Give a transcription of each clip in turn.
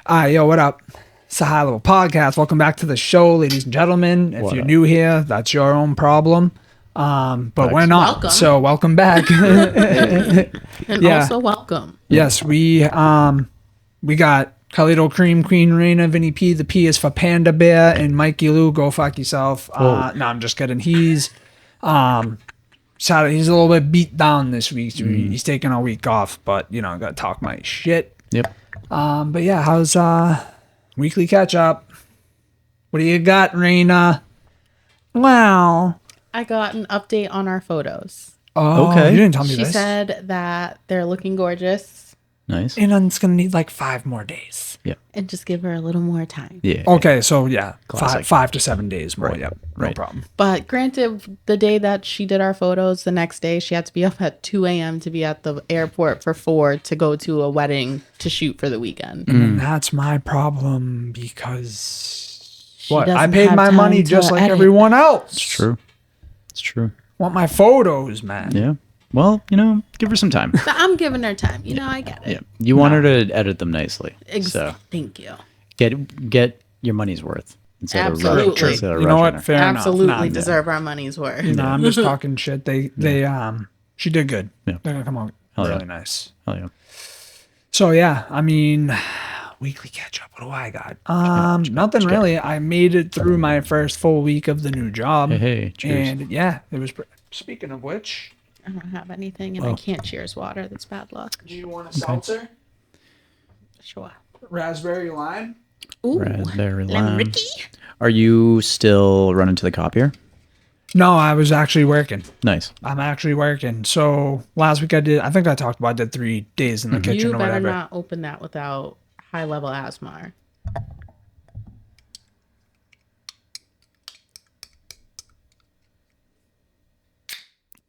Yo, what up? It's a high level podcast. Welcome back to the show, ladies and gentlemen. If you're new here, that's your own problem. But we're not. Welcome. So welcome back. And also welcome. Yes, we got Khalid Cream, Queen Reina, Vinny P. The P is for Panda Bear, and Mikey Lou, go fuck yourself. No, I'm just kidding. He's he's a little bit beat down this week. So he's taking a week off, but gotta talk my shit. Yep. But yeah, how's weekly catch up? What do you got, Reina? Wow. I got an update on our photos. Oh, okay. You didn't tell me She this. said that they're looking gorgeous Nice. And then it's gonna need like 5 more days. Yep. and just give her a little more time. Yeah. Okay, so yeah, Classic. 5 to 7 days more. Right. Yep, no Right. problem. But granted, the day that she did our photos, the next day she had to be up at 2 a.m. to be at the airport for 4 to go to a wedding to shoot for the weekend. And that's my problem because She I doesn't paid have my time money to just like edit. everyone else. It's true. It's true. Want my photos, man. Yeah. Well, give her some time. But I'm giving her time. I get it. Yeah. You want her to edit them nicely. So Thank you. get your money's worth instead Absolutely. of rushing. Instead of You know rushing what? her. Fair Absolutely enough. deserve our money's worth. No, I'm just talking shit. They she did good. Yeah. They're gonna come out Hell really yeah. nice. Oh yeah. So yeah, I mean, weekly catch up. What do I got? Nothing really. I made it through my first full week of the new job. Hey, cheers. And yeah, it was. Speaking of which, I don't have anything, and I can't cheers water. That's bad luck. do you want a seltzer? Sure. Raspberry lime? Ooh, Raspberry Lemon lime. Ricky. Are you still running to the copier? No, I was actually working. Nice. I'm actually working. So last week I think I talked about I did 3 days in the kitchen You or better whatever. not open that without high level asthma.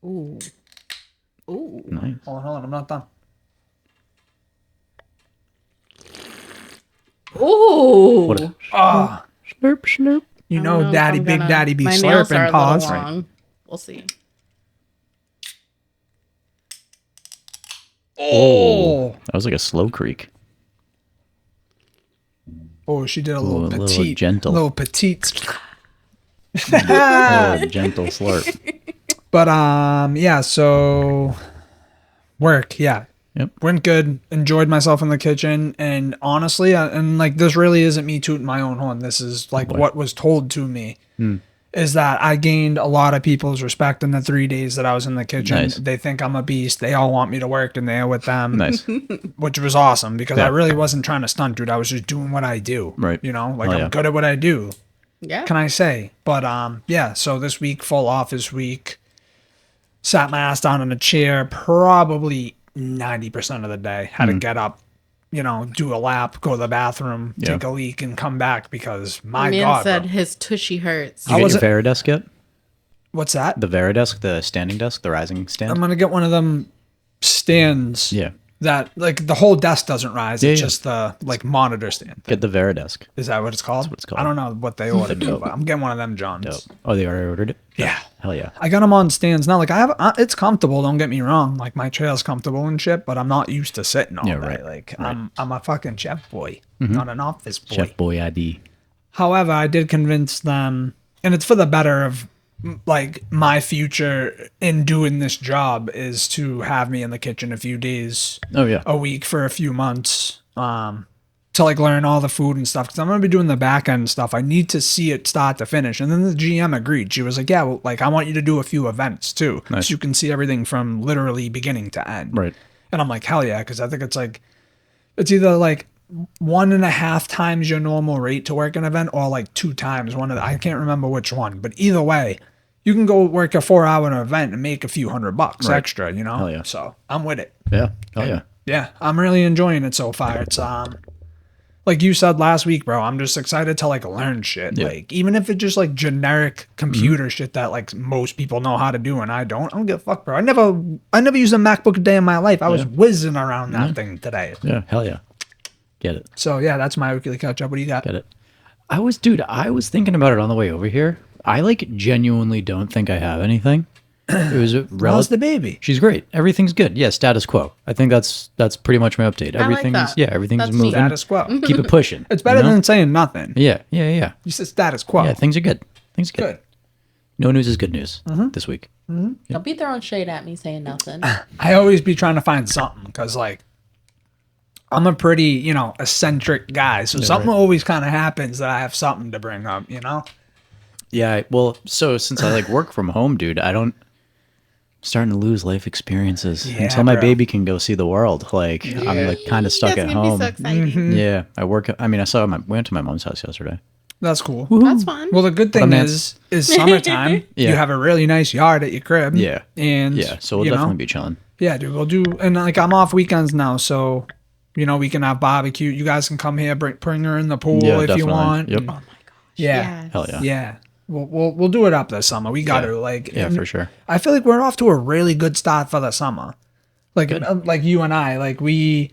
Ooh. Ooh. Nice. Hold on, I'm not done. Ooh. What a Oh, slurp slurp. you I don't know, if Daddy, I'm Big gonna- Daddy be my nails are slurping a paws. little long. We'll see. Oh, That was like a slow creak. oh, she did a Ooh, little a little petite, gentle. little petite. Oh, gentle slurp. But yeah. So work, yeah. Yep. Went good. Enjoyed myself in the kitchen, and honestly, and like this really isn't me tooting my own horn. This is like what was told to me. Is that I gained a lot of people's respect in the 3 days that I was in the kitchen. Nice. They think I'm a beast. They all want me to work and they're with them. Nice. Which was awesome because Yeah. I really wasn't trying to stunt, dude. I was just doing what I do. Right. Like Oh, I'm yeah. good at what I do. Yeah. Can I say? But yeah, so this week, full office week, sat my ass down in a chair probably 90% of the day. Had to get up, do a lap, go to the bathroom, Yeah. take a leak, and come back because my Man God. said bro. his tushy hurts. Did you was get your Varidesk yet? What's that? The Varidesk, the standing desk, the rising stand? I'm going to get one of them stands Yeah. that, like, the whole desk doesn't rise. It's Yeah. just the, like, monitor stand. Get the Varidesk. Is that what it's called? what it's called. I don't know what they ordered, but I'm getting one of them, Johns. Dope. Oh, they already ordered it? Yeah. Hell yeah. I got them on stands now. Like I have, it's comfortable. Don't get me wrong. Like my chair's comfortable and shit, but I'm not used to sitting all Yeah, day. right, Like I'm a fucking chef boy, not an office boy. Chef Boy ID. However, I did convince them, and it's for the better of like my future in doing this job is to have me in the kitchen a few days Oh, yeah. a week for a few months. To like learn all the food and stuff because I'm gonna be doing the back end stuff. I need to see it start to finish. And then the GM agreed. She was like, "Yeah, well, like I want you to do a few events too, Nice. so you can see everything from literally beginning to end." Right. And I'm like, "Hell yeah!" Because I think it's either like 1.5 times your normal rate to work an event, or like 2 times one of the, I can't remember which one, but either way, you can go work a 4-hour event and make a few $100 Right. extra. Hell yeah. So I'm with it. Yeah. Hell yeah. Yeah, I'm really enjoying it so far. It's like you said last week, bro, I'm just excited to like learn shit. Yeah. Like even if it's just like generic computer shit that like most people know how to do and I don't give a fuck, bro. I never used a MacBook a day in my life. I was whizzing around that thing today. Yeah. Hell yeah. Get it. So yeah, that's my weekly catch up. What do you got? Get it. I was thinking about it on the way over here. I like genuinely don't think I have anything. It was a How's the baby? She's great. Everything's good. Yeah, status quo. I think that's pretty much my update. I like Everything's that. everything's That's moving. Status quo. Keep it pushing. It's better you know? than saying nothing. Yeah. You said status quo. Yeah, things are good. Things are good. Good. No news is good news this week. Don't be throwing shade at me saying nothing. I always be trying to find something because, like, I'm a pretty, eccentric guy. So something always kind of happens that I have something to bring up, Yeah, well, so since I like work from home, dude, starting to lose life experiences Yeah, until my bro. baby can go see the world. Like I'm like kind of stuck That's at gonna home. be so exciting. Yeah, I work. I mean, went to my mom's house yesterday. That's cool. That's fun. Well, the good thing man. is summertime. Yeah. You have a really nice yard at your crib. Yeah. And, Yeah, so we'll you know, definitely be chilling. Yeah, dude, we'll do, and like I'm off weekends now, so we can have barbecue. You guys can come here, bring her in the pool Yeah, if you definitely. want. Yep. and- yeah, Yes. Hell yeah. yeah. We'll do it up this summer. We got Yeah. to like. Yeah, and for sure. I feel like we're off to a really good start for the summer. Like you and I, like we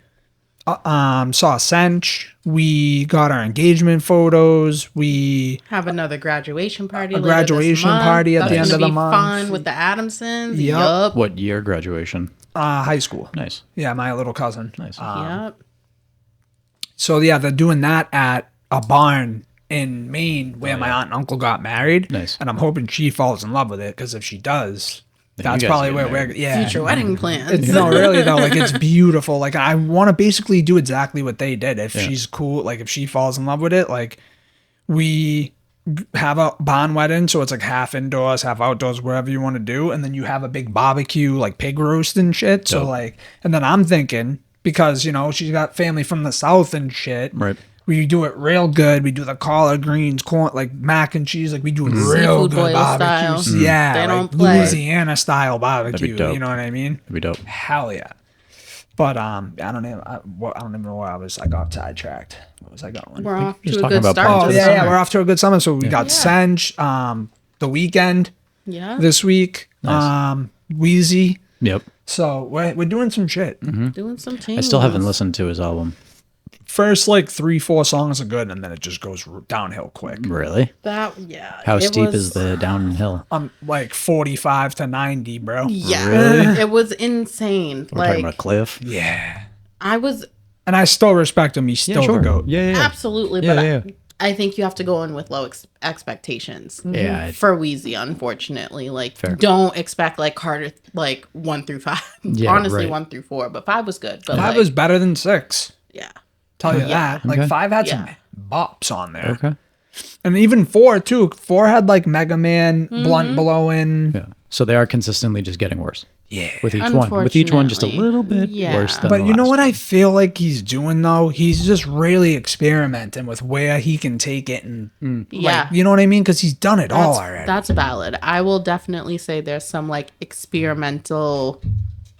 saw Sench. We got our engagement photos. We Have another graduation party. A later graduation this month. party at the That's end of gonna the be month. Fun with the Adamsons. Yup. Yup. What year graduation? high school. Nice. Yeah, my little cousin. Nice. Yup. So yeah, they're doing that at a barn in Maine where my aunt and uncle got married. Nice. And I'm hoping she falls in love with it because if she does, Then that's you guys probably get where married. we're. Yeah. Future wedding plans. It's, no, really though, like it's beautiful. Like I want to basically do exactly what they did. If she's cool, like if she falls in love with it, like we have a barn wedding, so it's like half indoors, half outdoors, wherever you want to do, and then you have a big barbecue, like pig roast and shit. So Dope. like, and then I'm thinking because she's got family from the south and shit. Right. We do it real good. We do the collard greens, corn, like mac and cheese. Like we do it real Seafood good boil barbecue. style. Yeah, They like don't play. Louisiana style barbecue. dope. You know what I mean? That'd be dope. Hell yeah. But I don't even know where I got sidetracked. What was I going? We're off Just to a talking good about start. plans Oh for the yeah, summer. we're off to a good summer. So we got Yeah. Sench, the weekend Yeah. this week. Nice. Wheezy. Yep. So we're doing some shit. Doing some changes. I still haven't listened to his album. First like 3-4 songs are good, and then it just goes downhill quick. Really? That yeah. How it steep was- is the downhill? I'm like 45 to 90, bro. Yeah. Really? It was insane. We're talking Like about a cliff. Yeah. I was And I still respect him. He's still the GOAT. Yeah, yeah. absolutely, Yeah, but yeah. I think you have to go in with low expectations. Yeah, For Wheezy, unfortunately, like Fair. don't expect like Carter like 1 through 5. Yeah, Honestly, right. 1 through 4, but 5 was good. But 5 like, was better than 6. yeah, Tell you that. Like Okay. 5 had some Yeah. bops on there. Okay. And even 4 too. 4 had like Mega Man, Blunt blowing. Yeah. So they are consistently just getting worse. Yeah. With each one. With each one just a Unfortunately. little bit Yeah. worse than But the you know last. what I feel like he's doing though? He's just really experimenting with where he can take it and yeah. like, you know what I mean? Because he's done it all already. That's valid. I will definitely say there's some like experimental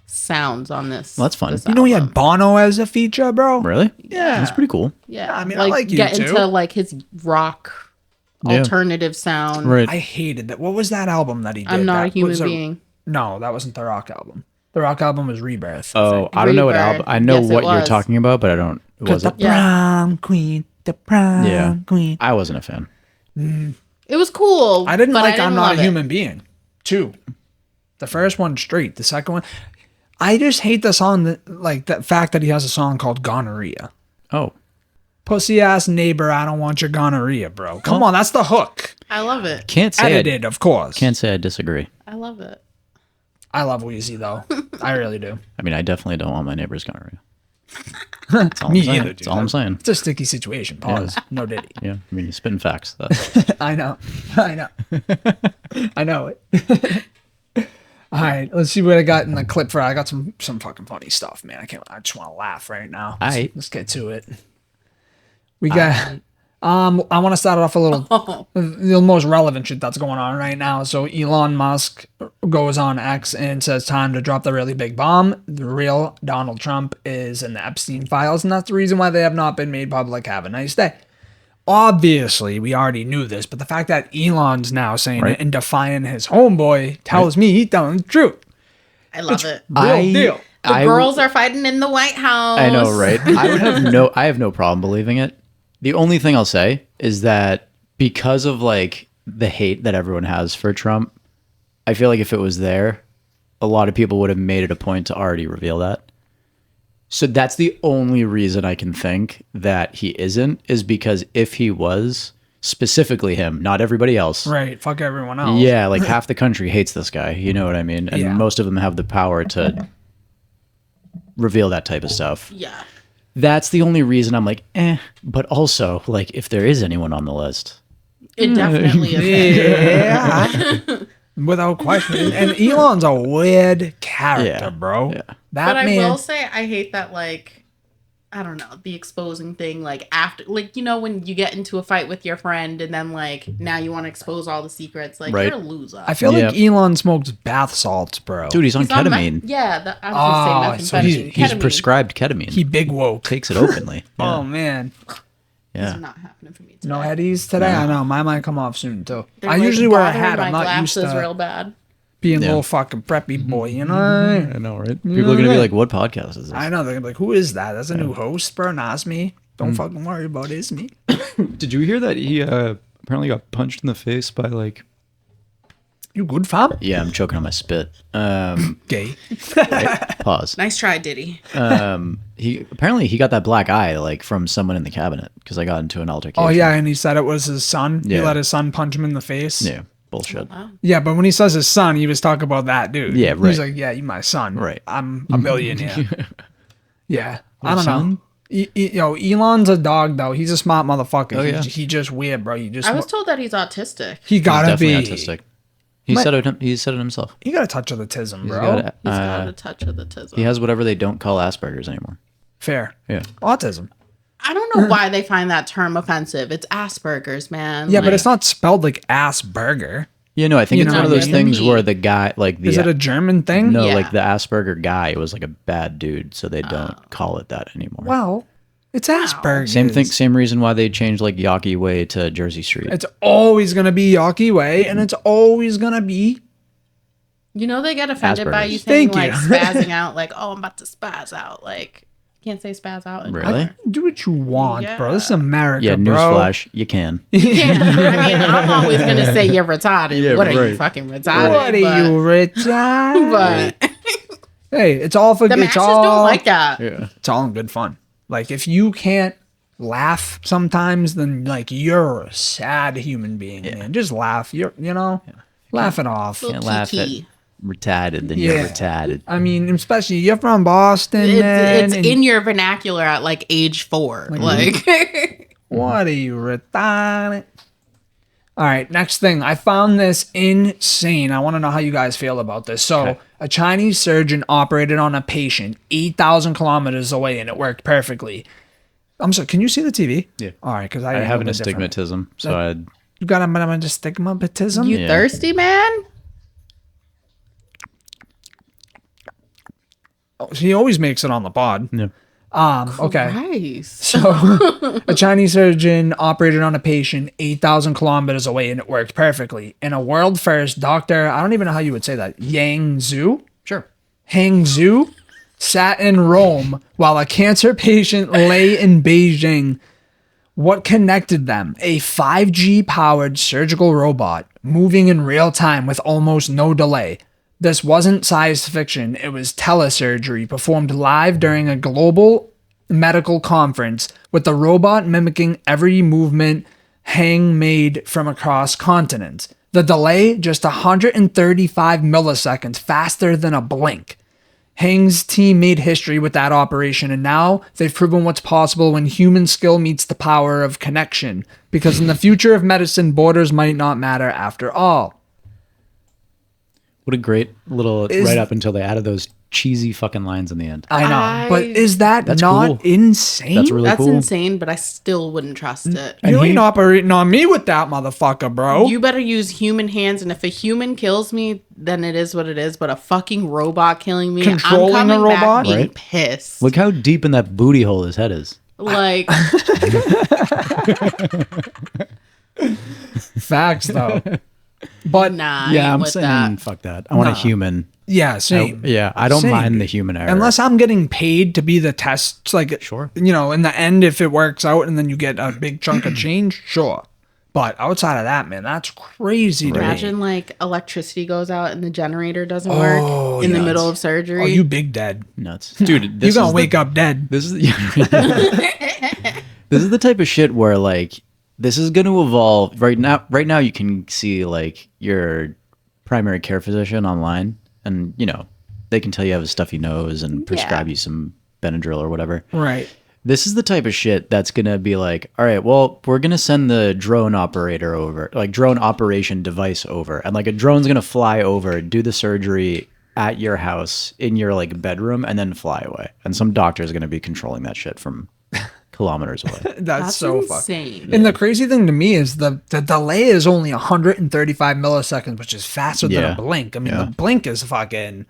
sounds on this. Well, that's fun. this You know he album. had Bono as a feature, bro. Really? Yeah. That's pretty cool. Yeah, I mean, I like you get too. into like his rock Yeah. alternative sound. Right. I hated that. What was that album that he did? I'm not a That human was being. No, that wasn't the rock album. The rock album was Rebirth. Oh, I don't know what Rebirth. album. I know Yes, it what you're was. talking about, but I don't. Was the it? Yeah. prom queen, the prom Yeah. queen. I wasn't a fan. It was cool. I didn't but like I'm Not love a it. Human Being. 2. The first one straight. The second one, I just hate the song that like that fact that he has a song called Gonorrhea. Oh, Pussy ass neighbor, I don't want your gonorrhea, bro. Come on, that's the hook. I love it. can't say. Edited, of course. Can't say I disagree. I love it. I love Wheezy though. I really do. I mean, I definitely don't want my neighbor's gonorrhea. That's all Me I'm saying. either, That's dude. all I'm saying. It's a sticky situation. Pause. No diddy. Yeah. I mean, you're spitting facts. That's, I know. I know. I know it. All right, let's see what I got in the clip for. I got some fucking funny stuff, man. I just want to laugh right now. Aight. Let's get to it. We got I want to start it off a little the most relevant shit that's going on right now. So Elon Musk goes on X and says time to drop the really big bomb. The real Donald Trump is in the Epstein files, and that's the reason why they have not been made public. Have a nice day. Obviously, we already knew this, but the fact that Elon's now saying Right. it and defying his homeboy tells me he's telling the truth. I love it. Real deal. The girls are fighting in the White House. I know, right? I have no problem believing it. The only thing I'll say is that because of like the hate that everyone has for Trump, I feel like if it was there, a lot of people would have made it a point to already reveal that. So that's the only reason I can think that he isn't, is because if he was, specifically him, not everybody else. Right. Fuck everyone else. Yeah, like half the country hates this guy. You know what I mean? And Yeah. most of them have the power to reveal that type of stuff. Yeah. That's the only reason I'm like, But also, like, if there is anyone on the list. It definitely is. Yeah. Without question. And Elon's a weird character, Yeah. bro. Yeah. That But I man. will say, I hate that, like, I don't know, the exposing thing, like, after, like, you know, when you get into a fight with your friend and then, like, now you want to expose all the secrets, like, Right. you're a loser. I feel like Yeah. Elon smokes bath salts, bro. Dude, he's on He's on ketamine. I was going to so say he's methamphetamine. He's Ketamine. prescribed ketamine. He big woke. Takes it openly. Oh, Yeah. man. These Yeah. are not happening for me today. No headies today? I know. Mine might come off soon, too. They're, I like, usually wear a bothering hat. my I'm not used glasses to real bad. being a Yeah. little fucking preppy boy, you know? I know, right? People are going to be like, what podcast is this? I know. They're gonna be like, who is that? That's a new host, bro. Nah, it's me. Don't fucking worry about it. It's me. Did you hear that he apparently got punched in the face by like? You good, fam? Yeah, I'm choking on my spit. Gay. Pause. Nice try, Diddy. He got that black eye like from someone in the cabinet because I got into an altercation. Oh, yeah. And he said it was his son. He Yeah. let his son punch him in the face. Yeah. Bullshit. Yeah, but when he says his son, he was talking about that dude. Yeah, right. He's like, yeah, you my son. Right. I'm a millionaire. Yeah. I don't son? know. Elon's a dog, though. He's a smart motherfucker. Oh, yeah. He just weird, bro. I was told that he's autistic. He He's gotta be. definitely autistic. He said it himself. He got a touch of the tism, He's bro. got He's got a touch of the tism. he has whatever they don't call Asperger's anymore. Fair. Yeah. Autism. I don't know why they find that term offensive. It's Asperger's, man. Yeah, but Like, it's not spelled like ass burger. You know, I think You it's know one of what I those mean? things where the guy, like the Is it a German thing? no, Yeah. like the Asperger guy was like a bad dude, so they don't call it that anymore. Well, it's Asperger's. Same thing, same reason why they changed like Yawkey Way to Jersey Street. It's always gonna be Yawkey Way, and it's always gonna be. you know, they get offended by Asperger's. you saying, Thank like, you. spazzing out. Like, oh, I'm about to spaz out. Like, you can't say spaz out anymore. Really? Do what you want, bro. This is America, Yeah, bro. newsflash, you can. Yeah, I mean, I'm always going to say you're retarded. Yeah, what are you, right. fucking retarded? What are you, retarded? But Hey, it's all for the it's masses all don't like that. Yeah. it's all in good fun. Like if you can't laugh sometimes, then like you're a sad human being, man. Just laugh. Laugh it off. Can't laugh at Kiki. retarded, then Yeah. you're retarded. I mean, especially you're from Boston, man. It's and in your vernacular at like age 4. Like, what are you, retarded? All right, next thing. I found this insane. I want to know how you guys feel about this. So, Okay. a Chinese surgeon operated on a patient 8,000 kilometers away, and it worked perfectly. I'm sorry, can you see the TV? Yeah. All right, because I have an astigmatism, so I'd You got a astigmatism? you Yeah. thirsty, man? Oh, he always makes it on the pod. yeah. Okay. Christ. So, a Chinese surgeon operated on a patient 8,000 kilometers away, and it worked perfectly. In a world first, Dr. I don't even know how you would say that. Yang Zhu? Sure. Hang Zhu sat in Rome while a cancer patient lay in Beijing. What connected them? A 5G powered surgical robot moving in real time with almost no delay. This wasn't science fiction, it was telesurgery performed live during a global medical conference with the robot mimicking every movement Hang made from across continents. The delay, just 135 milliseconds, faster than a blink. Hang's team made history with that operation, and now they've proven what's possible when human skill meets the power of connection. Because in the future of medicine, borders might not matter after all. What a great little Is- right up until they added those cheesy fucking lines in the end. I know, but is that That's not cool. insane? That's really That's cool. insane, but I still wouldn't trust it. You he- ain't operating on me with that motherfucker, bro. You better use human hands, and if a human kills me, then it is what it is. But a fucking robot killing me, Controlling I'm coming a robot? back being Right. pissed. Look how deep in that booty hole his head is. Like, Facts, though. But nah, Yeah, I I'm ain't with saying that. fuck that. I want a Nah. human. yeah, same. Yeah, I don't Same. mind the human error. Unless I'm getting paid to be the test, like, Sure. in the end, if it works out and then you get a big chunk of change, sure. But outside of that, man, that's crazy. To me. Imagine like electricity goes out and the generator doesn't work in the middle of surgery. Oh, you big dead. Nuts. Dude, You're going to wake up dead. This is this is the type of shit where like this is going to evolve right now you can see like your primary care physician online and they can tell you have a stuffy nose and prescribe you some Benadryl or whatever. Right. This is the type of shit that's going to be like, all right, well, we're going to send the drone operator over, like drone operation device over. And like a drone's going to fly over, do the surgery at your house in your like bedroom and then fly away. And some doctor is going to be controlling that shit from kilometers away. That's so insane. fucking. And the crazy thing to me is the delay is only 135 milliseconds, which is faster than a blink. I mean, the blink is fucking,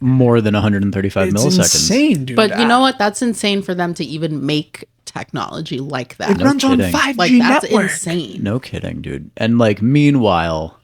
more than 135 it's milliseconds. Insane, dude. But you know what? That's insane for them to even make technology like that. It runs on 5G like that's network. insane. No kidding, dude. And like meanwhile,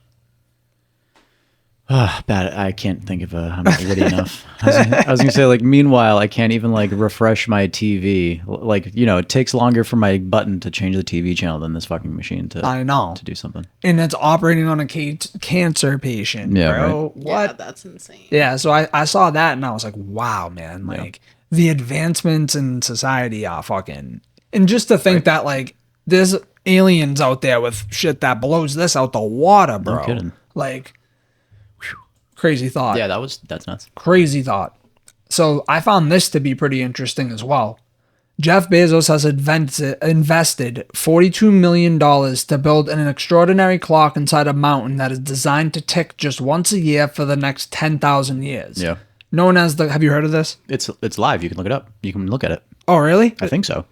bad. I can't think of I'm not witty enough. I was gonna say like meanwhile, I can't even like refresh my TV. Like it takes longer for my button to change the TV channel than this fucking machine to. I know. To do something. And it's operating on a cancer patient, Yeah, bro. right. What? Yeah, that's insane. Yeah, so I saw that and I was like, wow, man. Like the advancements in society are fucking. And just to think that like there's aliens out there with shit that blows this out the water, bro. No kidding. Like, whew, crazy thought. Yeah, that's nuts. Crazy thought. So I found this to be pretty interesting as well. Jeff Bezos has invested $42 million to build an extraordinary clock inside a mountain that is designed to tick just once a year for the next 10,000 years. Yeah. Known as have you heard of this? It's live. You can look it up. You can look at it. Oh, really? I think so.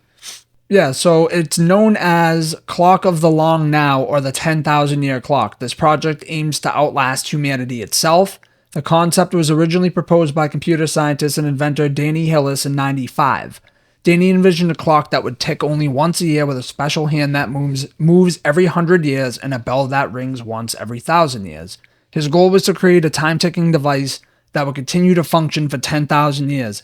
Yeah, so it's known as Clock of the Long Now or the 10,000 Year Clock. This project aims to outlast humanity itself. The concept was originally proposed by computer scientist and inventor Danny Hillis in '95. Danny envisioned a clock that would tick only once a year with a special hand that moves every 100 years and a bell that rings once every 1,000 years. His goal was to create a time-ticking device that would continue to function for 10,000 years.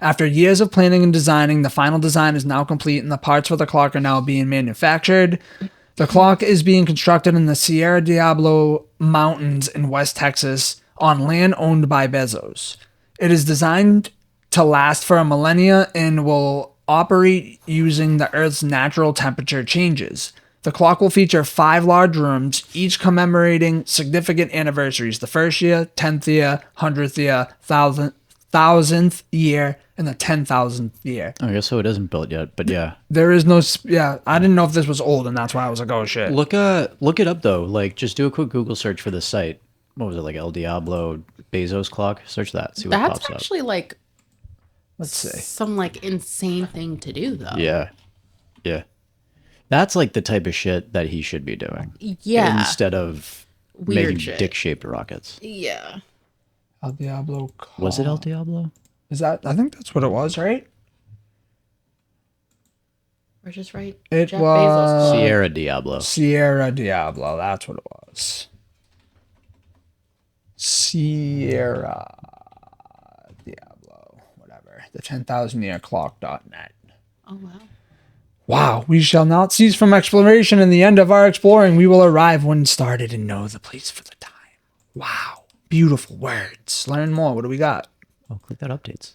After years of planning and designing, the final design is now complete and the parts for the clock are now being manufactured. The clock is being constructed in the Sierra Diablo Mountains in West Texas on land owned by Bezos. It is designed to last for a millennia and will operate using the Earth's natural temperature changes. The clock will feature 5 large rooms, each commemorating significant anniversaries: the 1st year, 10th year, 100th year, 1,000th year, and the 10,000th year. I guess so. It isn't built yet, but yeah. There is no, I didn't know if this was old, and that's why I was like, oh shit. Look it up though. Like, just do a quick Google search for this site. What was it, like El Diablo Bezos clock? Search that. See what That's pops actually like Let's see. some like insane thing to do though. up. Yeah. That's like the type of shit that he should be doing. Yeah. Instead of Weird making shit. dick-shaped rockets. Yeah. El Diablo. Was it El Diablo? Is that? I think that's what it was, right? We're just right. It Jeff was Sierra Diablo. Sierra Diablo. That's what it was. Sierra Diablo. Whatever. The 10,000-year clock.net. Oh wow. Wow, we shall not cease from exploration. In the end of our exploring, we will arrive when started and know the place for the time. Wow, beautiful words. Learn more. What do we got? Oh, click that updates.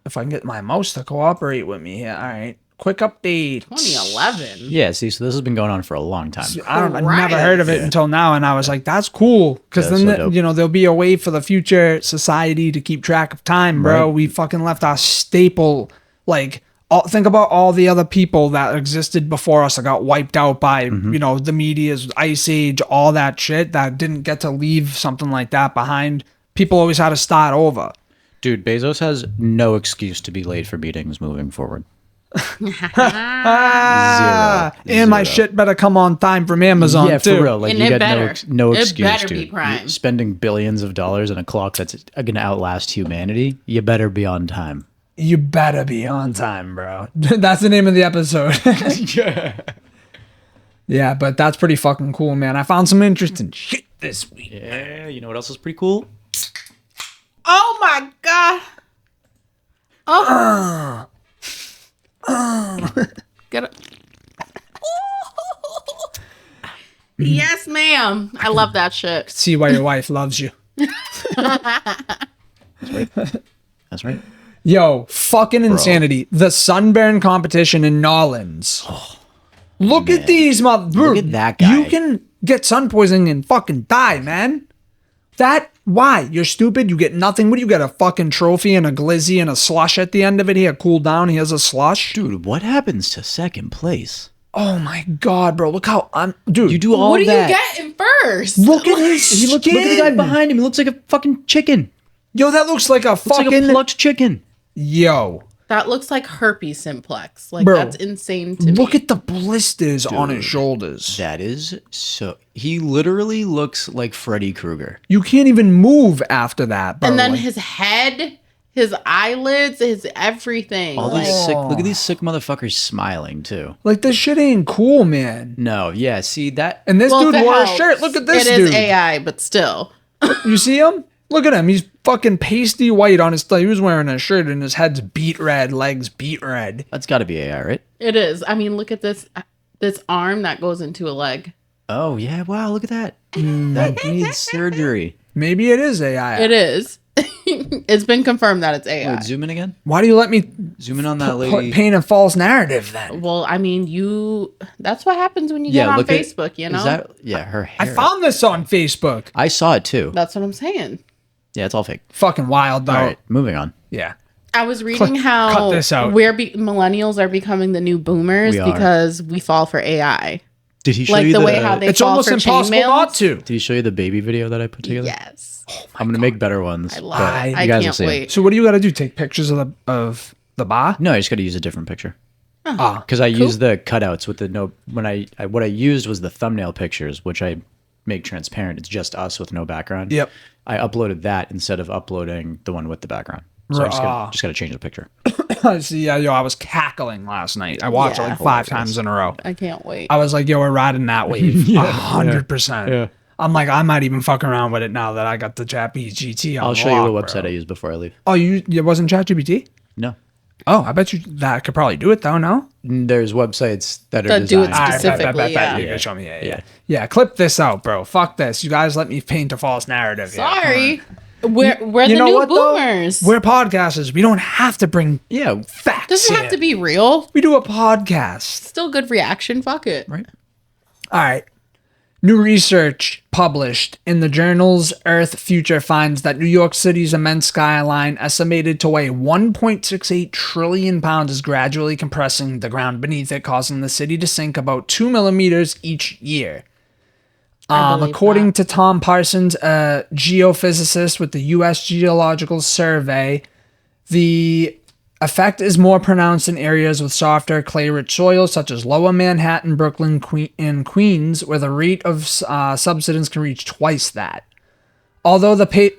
If I can get my mouse to cooperate with me here. All right. Quick update. 2011. Yeah, see, so this has been going on for a long time. I never heard of it until now, and I was like, "That's cool," because Yeah, then so dope. there'll be a way for the future society to keep track of time, bro. Right. We fucking left our staple. Like, think about all the other people that existed before us that got wiped out by the media's ice age, all that shit that didn't get to leave something like that behind. People always had to start over. Dude, Bezos has no excuse to be late for meetings moving forward. And my shit better come on time from Amazon Yeah, too. for real. Like, And you it got better. no It excuse, better dude. be prime. You're spending billions of dollars on a clock that's going to outlast humanity. You better be on time. You better be on time, bro. That's the name of the episode. Yeah, but that's pretty fucking cool, man. I found some interesting shit this week. Yeah, you know what else is pretty cool? Oh my god. Oh. Get it. Yes, ma'am. I love that shit. See why your wife loves you. That's right. Yo, fucking insanity. The sunburn competition in Nolans. Look at these Look at that guy. You can get sun poisoning and fucking die, man. Why? You're stupid. You get nothing. What do you get? A fucking trophy and a glizzy and a slush at the end of it? He had cooled down. He has a slush. Dude, what happens to second place? Oh my god, bro. Look how dude. You do all What do that. you get in first? Look at his skin. Look at the guy behind him. He looks like a fucking chicken. Yo, that looks like a Looks like fucking a plucked chicken. yo. That looks like herpes simplex. Like, Bro, that's insane to me. Look at the blisters on his shoulders. That is so. He literally looks like Freddy Krueger. You can't even move after that, bro. And then Like, his head, his eyelids, his everything. All Like, these sick. Look at these sick motherfuckers smiling too. like this shit ain't cool, man. No, yeah. See that? And this well, if dude it wore a helps, shirt. Look at this It dude. is AI, but still. You see him? Look at him. He's fucking pasty white on his. He was wearing a shirt and his head's beat red, legs beat red. That's got to be AI, right? It is. I mean, look at this arm that goes into a leg. Oh yeah! Wow, look at that. That needs surgery. Maybe it is AI. It is. It's been confirmed that it's AI. Wait, zoom in again. Why do you let me Zoom in on that lady. paint a false narrative then? Well, I mean, that's what happens when you get on look at- Facebook, you know? Is that? Yeah, her hair. I found this on Facebook. I saw it too. That's what I'm saying. Yeah, it's all fake. Fucking wild though. All right, moving on. Yeah. I was reading how cut this out. millennials are becoming the new boomers We are. because we fall for AI. Did he show Like you the way how they It's fall almost for impossible chainmail. not to. Did he show you the baby video that I put together? Yes. I'm gonna make better ones. I love but it. you I guys will can't see 'em. wait. So what do you got to do? Take pictures of the bar? No, I just got to use a different picture. Ah, Because I used the cutouts with the no. When what I used was the thumbnail pictures, which I make transparent. It's just us with no background. Yep. I uploaded that instead of uploading the one with the background. So I just gotta change the picture. see, yo, I was cackling last night. I watched it Yeah. like 5 times in a row. I can't wait. I was like, yo, we're riding that wave. 100%. yeah. I'm like, I might even fuck around with it now that I got the Japanese GT on I'll show you lock, what website bro. I used before I leave. Oh, it wasn't ChatGPT? No, Oh, I bet you that could probably do it though, no? there's websites that are That do it designed. All right, Specifically, yeah. You can show me. Yeah, clip this out, bro. Fuck this. You guys let me paint a false narrative here. Come Sorry. on. We're You the know new what, though? boomers. We're podcasters. We don't have to bring Yeah, facts. Doesn't have here. to be real. We do a podcast. Still good reaction. Fuck it. right. All right. New research published in the journals Earth Future finds that New York City's immense skyline, estimated to weigh 1.68 trillion pounds, is gradually compressing the ground beneath it, causing the city to sink about 2 millimeters each year. I believe According to Tom Parsons, a geophysicist with the U.S. Geological Survey, the effect is more pronounced in areas with softer, clay-rich soils, such as Lower Manhattan, Brooklyn, and Queens, where the rate of subsidence can reach twice that. Although the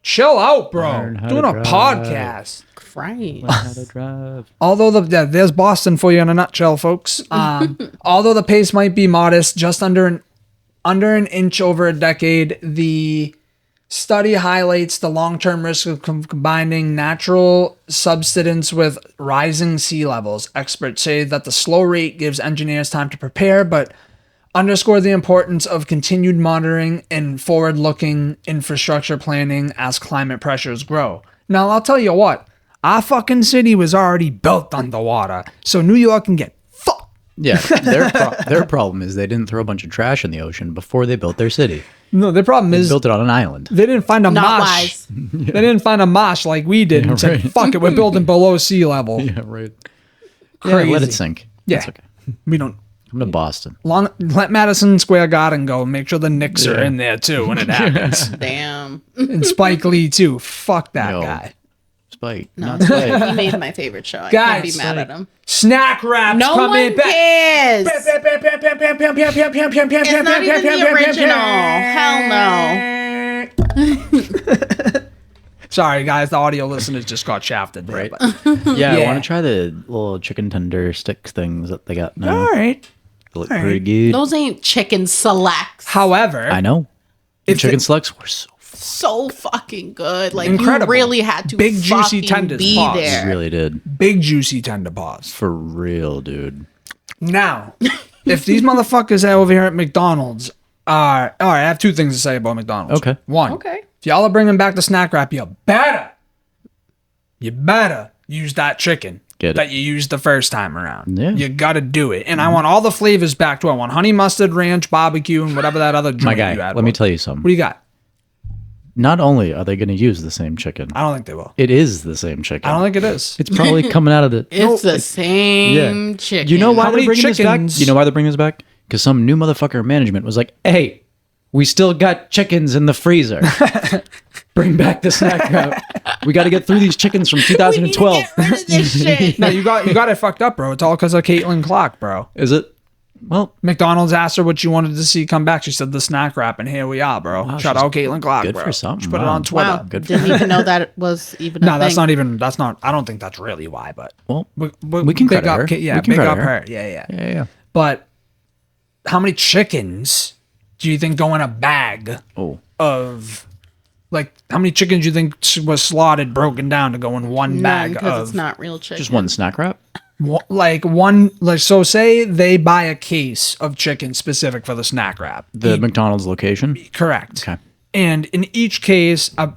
chill out, bro. Learn how Doing to a drive. podcast. Christ. How to drive. Although there's Boston for you in a nutshell, folks. Although the pace might be modest, just under an inch over a decade, the study highlights the long-term risk of combining natural subsidence with rising sea levels. Experts say that the slow rate gives engineers time to prepare, but underscore the importance of continued monitoring and forward-looking infrastructure planning as climate pressures grow. Now, I'll tell you what. Our fucking city was already built underwater, so New York can get fucked. Yeah, their problem is they didn't throw a bunch of trash in the ocean before they built their city. No, the problem They is built it on an island. they didn't find a Not marsh. wise. They didn't find a marsh like we did and said, right. fuck it, we're building below sea level. Yeah, right. Crazy. Yeah, let it sink. Yeah. That's okay. We don't. Come to Boston. Let Madison Square Garden go. Make sure the Knicks are in there too when it happens. Damn. And Spike Lee too. Fuck that Yo. guy. Spike. No, Not Spike. he made my favorite show. I Guys, can't be mad at him. Snack wraps No coming one back. cares. It's not even the original. Hell no. Sorry, guys. The audio listeners just got shafted. There, Right. but- Yeah, I Yeah. want to try the little chicken tender stick things that they got now. all right. They look all pretty right. good. Those ain't chicken selects. However, I know. The If chicken the- selects were so So fucking good. Like Incredible. you really had to Big, juicy fucking tenders, be pause. there. really did. big juicy tender paws. For real, dude. Now, if these motherfuckers over here at McDonald's are all right, I have two things to say about McDonald's. Okay. One, Okay. if y'all are bringing back the snack wrap, you better use that chicken Get it. that you used the first time around. Yeah. You gotta do it. And I want all the flavors back too. I want honey mustard, ranch, barbecue, and whatever that other joint My you guy, had. let me was. tell you What something. do you got? Not only are they going to use the same chicken, I don't think they will. it is the same chicken. I don't think it is. It's probably coming out of the. It's the same chicken. You know why How they're many bringing this back? chickens- You know why they're bringing this back? Because some new motherfucker in management was like, "Hey, we still got chickens in the freezer. Bring back the snack wrap. We got to get through these chickens from 2012." We need to get rid of this shit. No, you got it fucked up, bro. It's all because of Caitlin Clark, bro. Is it? Well, McDonald's asked her what she wanted to see come back. She said the snack wrap, and here we are, bro. Wow, Shout she's out Caitlin Clark, good bro. for something. She put it Wow. on Twitter. Wow. Good for Didn't even know that it was even a No, that's thing. not even. That's not. I don't think that's really why. But well, we can big credit up, her. yeah, We can big credit up her. her. Yeah. yeah. But how many chickens do you think go in a bag Oh, of? Like, how many chickens do you think was slaughtered, broken down to go in one None, bag because of? it's not real chicken. just one snack wrap. So say they buy a case of chicken specific for the snack wrap. The McDonald's location. Correct. Okay. And in each case, a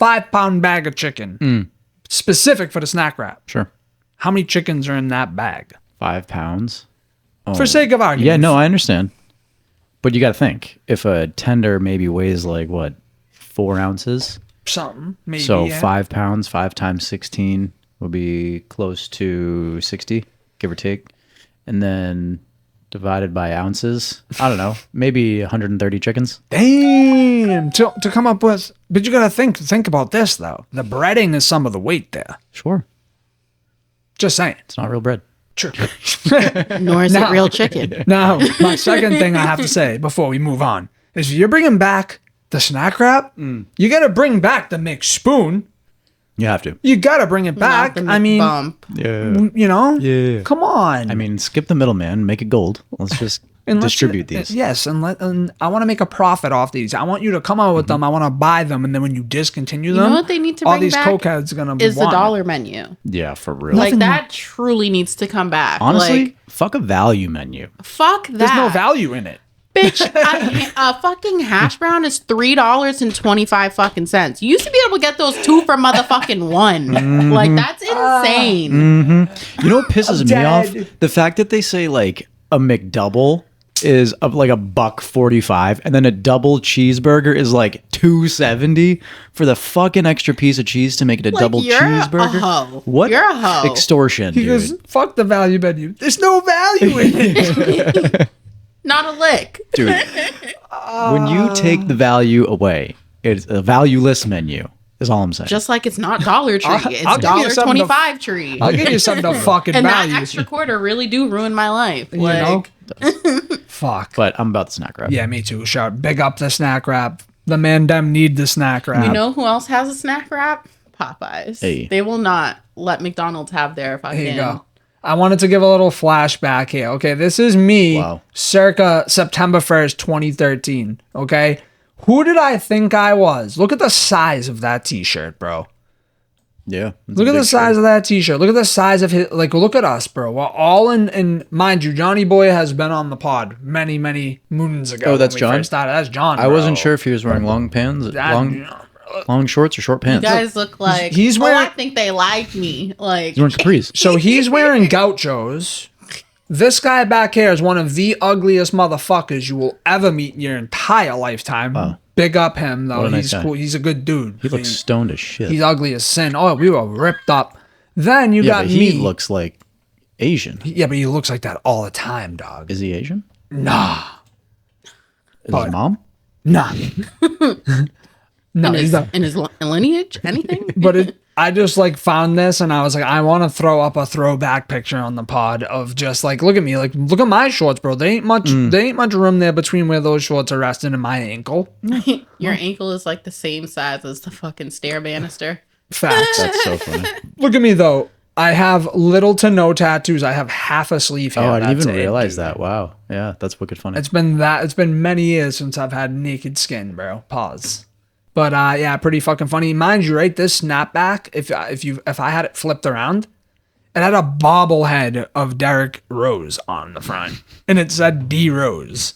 5-pound bag of chicken specific for the snack wrap. Sure. How many chickens are in that bag? 5 pounds. For sake of argument. Yeah, no, I understand. But you got to think if a tender maybe weighs like what, 4 ounces. Something. Maybe. So yeah. 5 pounds, 5 times 16 will be close to 60, give or take. And then divided by ounces, I don't know, maybe 130 chickens. Damn. To come up with. But you got to think about this, though. The breading is some of the weight there. Sure. Just saying. It's not real bread. True. Nor is No. it real chicken. Now, my second thing I have to say before we move on is if you're bringing back the snack wrap, you got to bring back the McSpoon. You have to. You got to bring it back. Not the I mean, bump. Yeah. you know? Yeah. Come on. I mean, skip the middleman, make it gold. Let's just And let's distribute ju- these. Yes, and I want to make a profit off these. I want you to come out with them. I want to buy them, and then when you discontinue them, know what they need to all bring these back cokeheads are gonna Is the want it. dollar menu. Yeah, for real. Like, that truly needs to come back. Honestly, Like, fuck a value menu. fuck that. There's no value in it. Bitch, a fucking hash brown is $3.25 fucking cents. You used to be able to get those 2 for motherfucking 1. Like, that's insane. You know what pisses me off? dead. The fact that they say like a McDouble is like $1.45, and then a double cheeseburger is like $2.70 for the fucking extra piece of cheese to make it a Like, double you're a cheeseburger. hoe. What? You're a hoe. Extortion, He dude. goes, "Fuck the value menu. There's no value in it." Not a lick. Dude, when you take the value away, it's a valueless menu. Is all I'm saying. Just like it's not Dollar Tree. I'll It's give you something to- $1.25 tree. I'll give you something to fucking And that value. extra quarter really do ruin my life. You Like, know? Fuck. but I'm about the snack wrap. Yeah, me too. Shout big up the snack wrap. The man dem need the snack wrap. you know who else has a snack wrap? Popeyes. Hey. They will not let McDonald's have their fucking. Here you go. I wanted to give a little flashback here. Okay, this is me Wow. circa September 1st, 2013. Okay, who did I think I was? Look at the size of that t-shirt, bro. Yeah. Look at the size of that t-shirt. Look at the size of his, like, look at us, bro. We're all in, mind you, Johnny Boy has been on the pod many, many moons ago. Oh, that's when we John? first started. That's John, I wasn't bro. sure if he was wearing long pants, That- long shorts or short You pants. guys look like. He's oh, wearing- I think they like me. Like. He's wearing capris. So he's wearing gauchos. This guy back here is one of the ugliest motherfuckers you will ever meet in your entire lifetime. Wow. Big up him though. What a nice He's guy. cool. He's a good dude. He looks stoned as shit. He's ugly as sin. Oh, we were ripped up. Then you yeah, got but me. he looks like Asian. Yeah, but he looks like that all the time, dog. Is he Asian? Nah. Is his mom? Nah. No, he's not. in his lineage, anything? But I just like found this and I was like, I want to throw up a throwback picture on the pod of just like, look at me, like look at my shorts, bro. There ain't much room there between where those shorts are resting and my ankle. Your ankle is like the same size as the fucking stair banister. Facts. That's so funny. Look at me though. I have little to no tattoos. I have half a sleeve here. Oh, I didn't That's even it, realize dude. that. Wow. Yeah, that's wicked funny. It's been many years since I've had naked skin, bro. Pause. But yeah, pretty fucking funny. Mind you, right? This snapback, if I had it flipped around, It had a bobblehead of Derrick Rose on the front, and it said D Rose.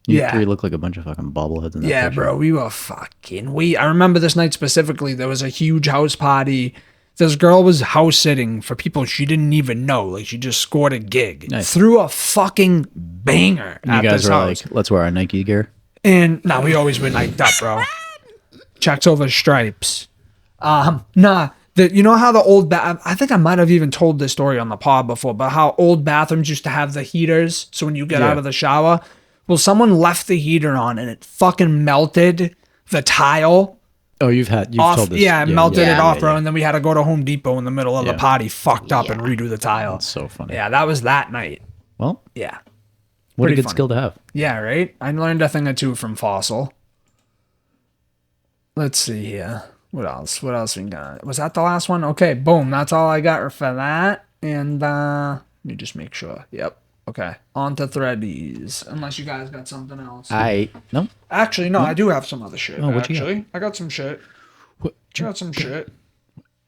You Yeah. three look like a bunch of fucking bobbleheads in that Yeah, picture. bro, we were fucking. I remember this night specifically. There was a huge house party. This girl was house sitting for people she didn't even know. Like, she just scored a gig. Nice. Threw a fucking banger You at guys this were house. like, let's wear our Nike gear. And no, we always been niked up, bro. Checks over stripes. You know how the old I think I might have even told this story on the pod before, but how old bathrooms used to have the heaters. So when you get Yeah. out of the shower, well, someone left the heater on and it fucking melted the tile Oh, you've off. told this. Yeah, it melted it off, bro. yeah. And then we had to go to Home Depot in the middle of the Yeah. party, fucked up, and redo the tile. That's so funny. Yeah, that was that night. Well, Yeah. what a Pretty good funny. skill to have. Yeah, right? I learned a thing or two from Fossil. Let's see here. What else? What else we got? Was that the last one? Okay, boom. That's all I got for that. And let me just make sure. Yep. Okay. On to Threadies. Unless you guys got something else. No. Actually, no, I do have some other shit. Oh, what you got? actually. I got some shit. What I got some shit.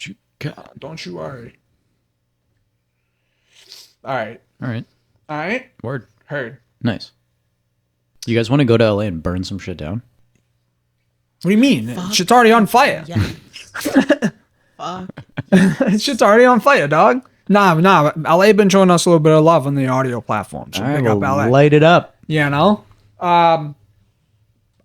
you got? Don't you worry. All right. All right. All right. Word. Heard. Nice. You guys want to go to LA and burn some shit down? What do you mean? Shit's already on fire. Yeah. Fuck. Shit's already on fire, dog. Nah. LA been showing us a little bit of love on the audio platform. So All right, big well, up LA. light it up. You know?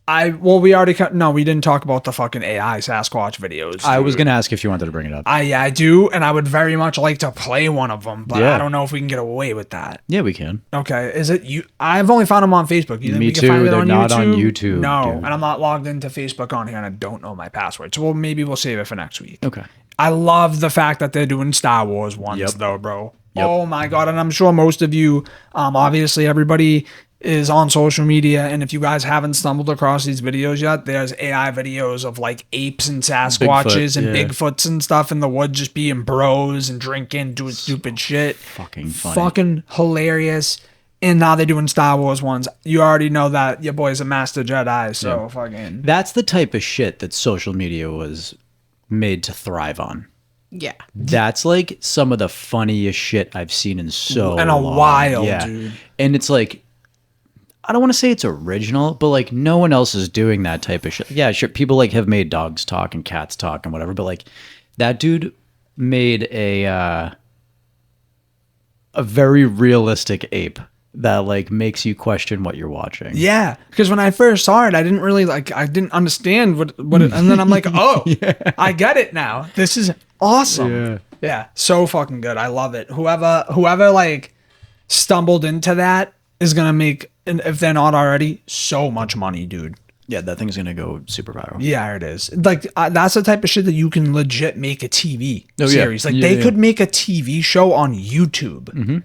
We already we didn't talk about the fucking AI Sasquatch videos. I was dude. going to ask if you wanted to bring it up. I do, and I would very much like to play one of them, but Yeah. I don't know if we can get away with that. Yeah, we can. Okay, is it you? I've only found them on Facebook. You think Me we can too, find it they're on not YouTube? on YouTube, No, dude. and I'm not logged into Facebook on here, and I don't know my password. So maybe we'll save it for next week. Okay. I love the fact that they're doing Star Wars ones, Yep. though, bro. Yep. Oh my god! And I'm sure most of you, obviously everybody is on social media, and if you guys haven't stumbled across these videos yet, there's AI videos of like apes and Sasquatches Bigfoot, and yeah. Bigfoots and stuff in the woods, just being bros and drinking, doing stupid shit. Fucking funny. Fucking hilarious. And now they're doing Star Wars ones. You already know that your boy's a master Jedi, so fucking. That's the type of shit that social media was made to thrive on. Yeah. That's like some of the funniest shit I've seen in In a long. while, Yeah. dude. And it's like, I don't want to say it's original, but like no one else is doing that type of shit. Yeah, sure. People like have made dogs talk and cats talk and whatever, but like that dude made a very realistic ape that like makes you question what you're watching. Yeah, because when I first saw it, I didn't really I didn't understand what it, and then I'm like, oh, I get it now. This is awesome. Yeah, so fucking good. I love it. Whoever like stumbled into that is gonna make, and if they're not already, so much money, dude. Yeah, that thing's gonna go super viral. Yeah, it is. Like that's the type of shit that you can legit make a TV Oh, yeah. series. Like Yeah, they yeah. could make a TV show on YouTube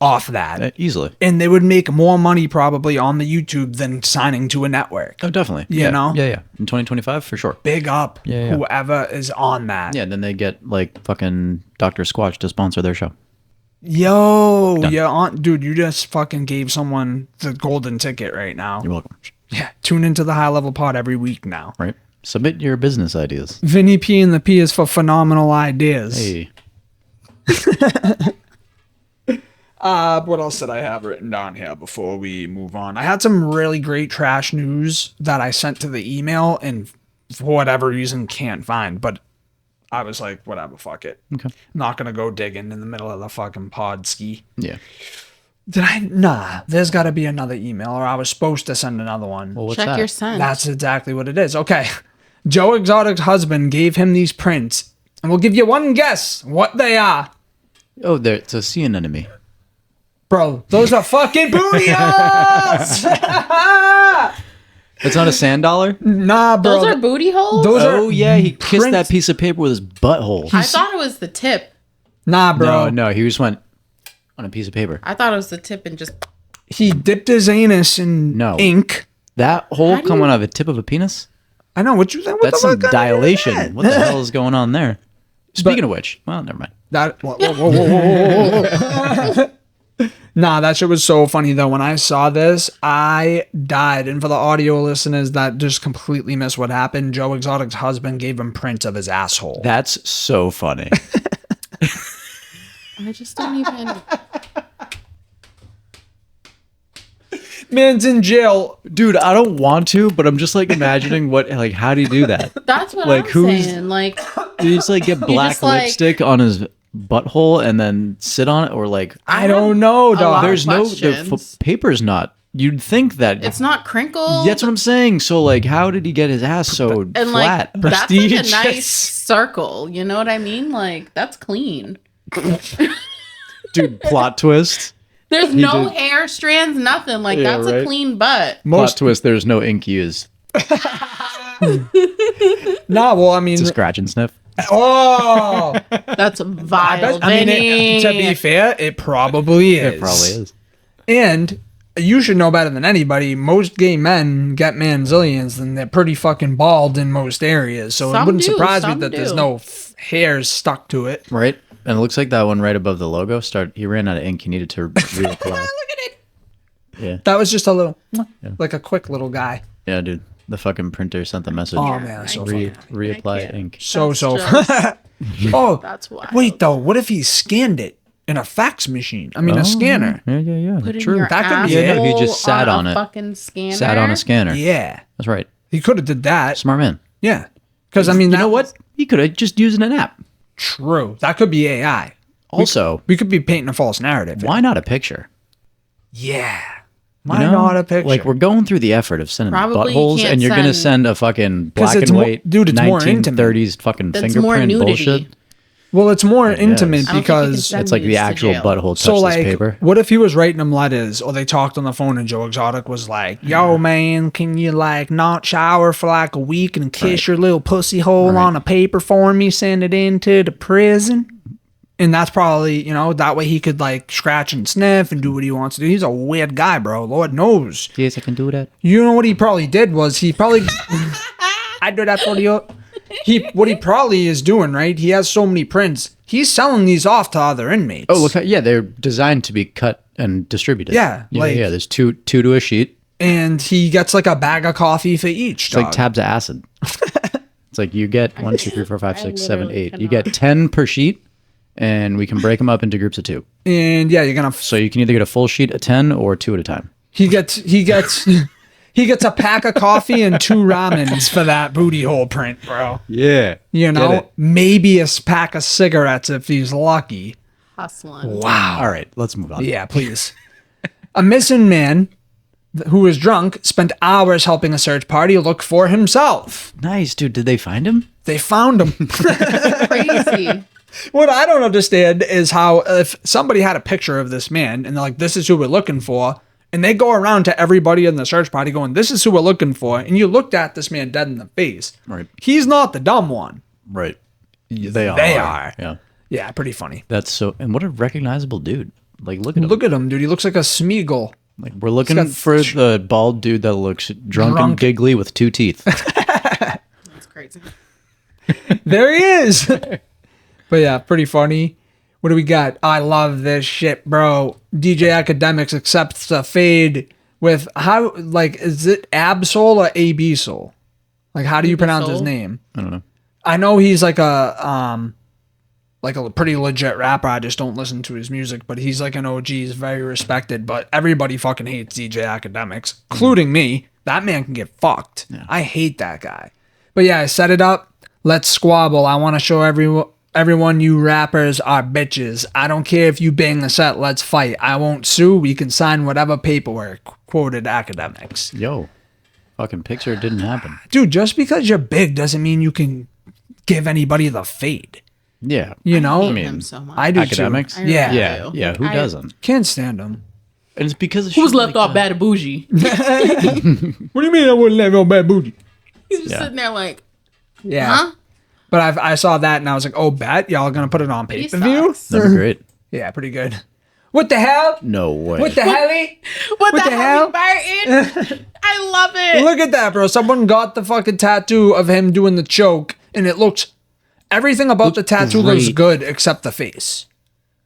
off that. Easily. And they would make more money probably on the YouTube than signing to a network. Oh, definitely. You yeah. know? Yeah. In 2025, for sure. Big up Yeah. whoever is on that. Yeah, then they get like fucking Dr. Squatch to sponsor their show. Yo, Done. yeah, dude, you just fucking gave someone the golden ticket right now. You're welcome. Yeah, tune into the High Level Pod every week now. Right? Submit your business ideas. Vinny P and the P is for phenomenal ideas. Hey. What else did I have written down here before we move on? I had some really great trash news that I sent to the email and for whatever reason can't find, but I was like, whatever, fuck it. Okay. Not gonna go digging in the middle of the fucking pod ski. Yeah. Did I? Nah, there's gotta be another email, or I was supposed to send another one. Well, what's Check that? your sent. That's exactly what it is. Okay. Joe Exotic's husband gave him these prints, and we'll give you one guess what they are. Oh, it's a sea anemone. Bro, those are fucking booty holes! It's not a sand dollar? Nah, bro. Those are booty holes? Those are Oh, yeah. He kissed prints- that piece of paper with his butthole. I thought it was the tip. Nah, bro. No, he just went on a piece of paper. I thought it was the tip and just. He dipped his anus in No. ink. That hole How do coming you- out of the tip of a penis? I know what you think. That's some the fuck kind of is dilation. that? What the hell is going on there? Speaking of which, well, never mind. That whoa, whoa, whoa, whoa, whoa, whoa. Nah, that shit was so funny though. When I saw this, I died. And for the audio listeners that just completely missed what happened, Joe Exotic's husband gave him prints of his asshole. That's so funny. I just don't even. Man's in jail. Dude, I don't want to, but I'm just like imagining how do you do that? That's what Like, I'm who's- saying. Like, Do you just like get black just, like- lipstick on his butthole and then sit on it, or like I don't know, a lot dog. of there's no the questions. paper's not. You'd think that it's not crinkled. that's what I'm saying. So like, how did he get his ass so and flat? like that's like a Prestigious. nice circle. You know what I mean? Like that's clean. Dude, plot twist. There's no did- hair strands, nothing. Like Yeah, that's right. a clean butt. Plot twist. There's no ink used. Nah, well, I mean, It's a scratch and sniff. oh, That's vile. I mean, Vinny. to be fair, it probably is. It probably is. And you should know better than anybody. Most gay men get manzillions, and they're pretty fucking bald in most areas. So it Some wouldn't do, surprise me some that there's do. no hairs stuck to it. Right? And it looks like that one right above the logo. He ran out of ink. He needed to reapply. Look at it. Yeah. That was just a little, like a quick little guy. Yeah, dude. The fucking printer sent the message. Oh man, that's so funny. Reapply can't. ink. So That's oh, That's why. wait though. What if he scanned it in a fax machine? I mean, a scanner. Yeah. Put in True. your That could be asshole it. He just sat on a it. Fucking scanner. Sat on a scanner. Yeah, That's right. he could have did that. Smart man. Yeah, because I mean, You know what? He could have just used an app. True. That could be AI. Also, We could be painting a false narrative. why not a picture? Yeah. You Why know? not a picture? Like, we're going through the effort of sending Probably you buttholes, can't and you're going to send- send a fucking 'Cause black it's and more- white dude, it's more intimate. 1930s fucking That's more fingerprint nudity. bullshit. Well, it's more intimate guess. I don't think you can because send It's like these the to actual jail. butthole touched so this like, paper. what if he was writing them letters, or they talked on the phone, and Joe Exotic was like, "Yo, man, can you like not shower for like a week and kiss your little pussy hole on a paper for me, send it into the prison?" And that's probably, that way he could like scratch and sniff and do what he wants to do. He's a weird guy, bro. Lord knows. Yes, I can do that. You know what he probably did was he probably I do that for you. What he probably is doing, right? He has so many prints. He's selling these off to other inmates. Oh, look! Yeah, they're designed to be cut and distributed. Yeah, like- yeah. There's two to a sheet. And he gets like a bag of coffee for each. It's like tabs of acid. It's like you get 1, 2, 3, 4, 5, I 6, 7, literally 8. You get 10 per sheet, and we can break them up into groups of 2. And yeah, you're gonna. So you can either get a full sheet of 10 or 2 at a time. He gets he gets a pack of coffee and 2 ramens for that booty hole print, bro. Yeah. You Get know, it. maybe a pack of cigarettes if he's lucky. Hustling. Wow. All right, let's move on. Yeah, please. A missing man who was drunk spent hours helping a search party look for himself. Nice, dude. Did they find him? They found him. Crazy. What I don't understand is how if somebody had a picture of this man and they're like, "This is who we're looking for," and they go around to everybody in the search party going, "This is who we're looking for," and you looked at this man dead in the face. Right. He's not the dumb one. Right. They are. They are. Yeah. Yeah, pretty funny. That's so. And what a recognizable dude. Like, look at him. Look at him, dude. He looks like a Smeagol. Like, we're looking got- for the bald dude that looks drunk and Drunk. giggly with 2 teeth. That's crazy. There he is. But yeah, pretty funny. What do we got? I love this shit, bro. DJ Academics accepts a fade with how, like, is it Absol or Absol? Like, how do you pronounce his Absol? name? I don't know. I know he's like a pretty legit rapper. I just don't listen to his music, but he's like an OG. He's very respected, but everybody fucking hates DJ Academics, including me. That man can get fucked. I hate that guy. But yeah, I set it up. Let's squabble. I want to show everyone you rappers are bitches. I don't care if you bang the set. Let's fight. I won't sue. We can sign whatever paperwork. Quoted Academics. Yo, fucking picture didn't happen. Dude, just because you're big doesn't mean you can give anybody the fade. Yeah. You know? I hate mean, him so much. I do Academics? too. Yeah. Yeah. do. Yeah. Who I- doesn't? Can't stand them. And it's because of Who's shit left like off that. bad and bougie? What do you mean I wouldn't have no bad booty? He's just Yeah. sitting there like, Yeah. huh? But I saw that and I was like, oh, bet y'all gonna put it on He pay-per-view? sucks. That'd be great. Yeah, pretty good. What the hell? No way. What the helly? What, What the, the hell? hell? Martin? I love it. Look at that, bro. Someone got the fucking tattoo of him doing the choke, and it looks everything about the tattoo looks great. good except the face.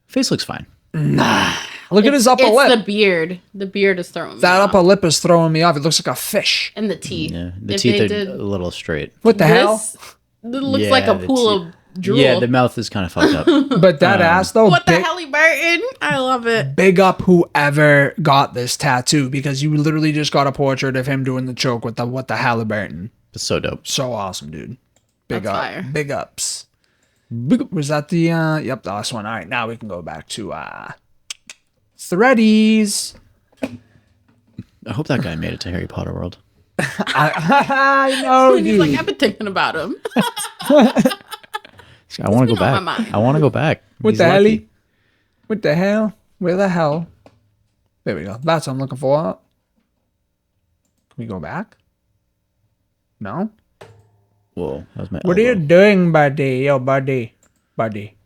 Face looks fine. Look at his upper it's lip. the beard. The beard is throwing me That off. upper lip is throwing me off. It looks like a fish. And the teeth. Yeah. The If teeth they are did a little straight. What the hell? this, it looks like Yeah, a the pool of drool. Yeah, the mouth is kind of fucked up. But that ass though, What the Halliburton? I love it. big up whoever got this tattoo because you literally just got a portrait of him doing the choke with the Halliburton. It's so dope. So awesome, dude. Big That's up. fire. Big ups. Was that the yep, the last one. All right, now we can go back to Threadies. I hope that guy made it to Harry Potter World. I know, And he's like, dude. I've been thinking about him. I want to go been on back. my mind. I want to go back. What He's the hell? lucky. What the hell? Where the hell? There we go. That's what I'm looking for. Can we go back? No? Whoa, that was my What are you elbow. doing, buddy? Yo, buddy. Buddy.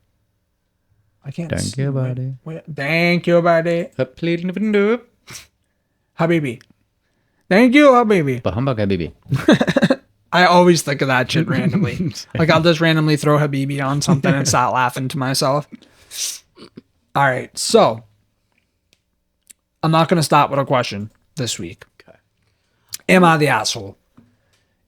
I can't Thank see. you, buddy. Thank you, buddy. Up, lady, never do. Habibi. Thank you, Habibi. But humbug, baby. I always think of that shit randomly. Like I'll just randomly throw Habibi on something and start laughing to myself. All right, so I'm not going to stop with a question this week. Okay. Am I the asshole?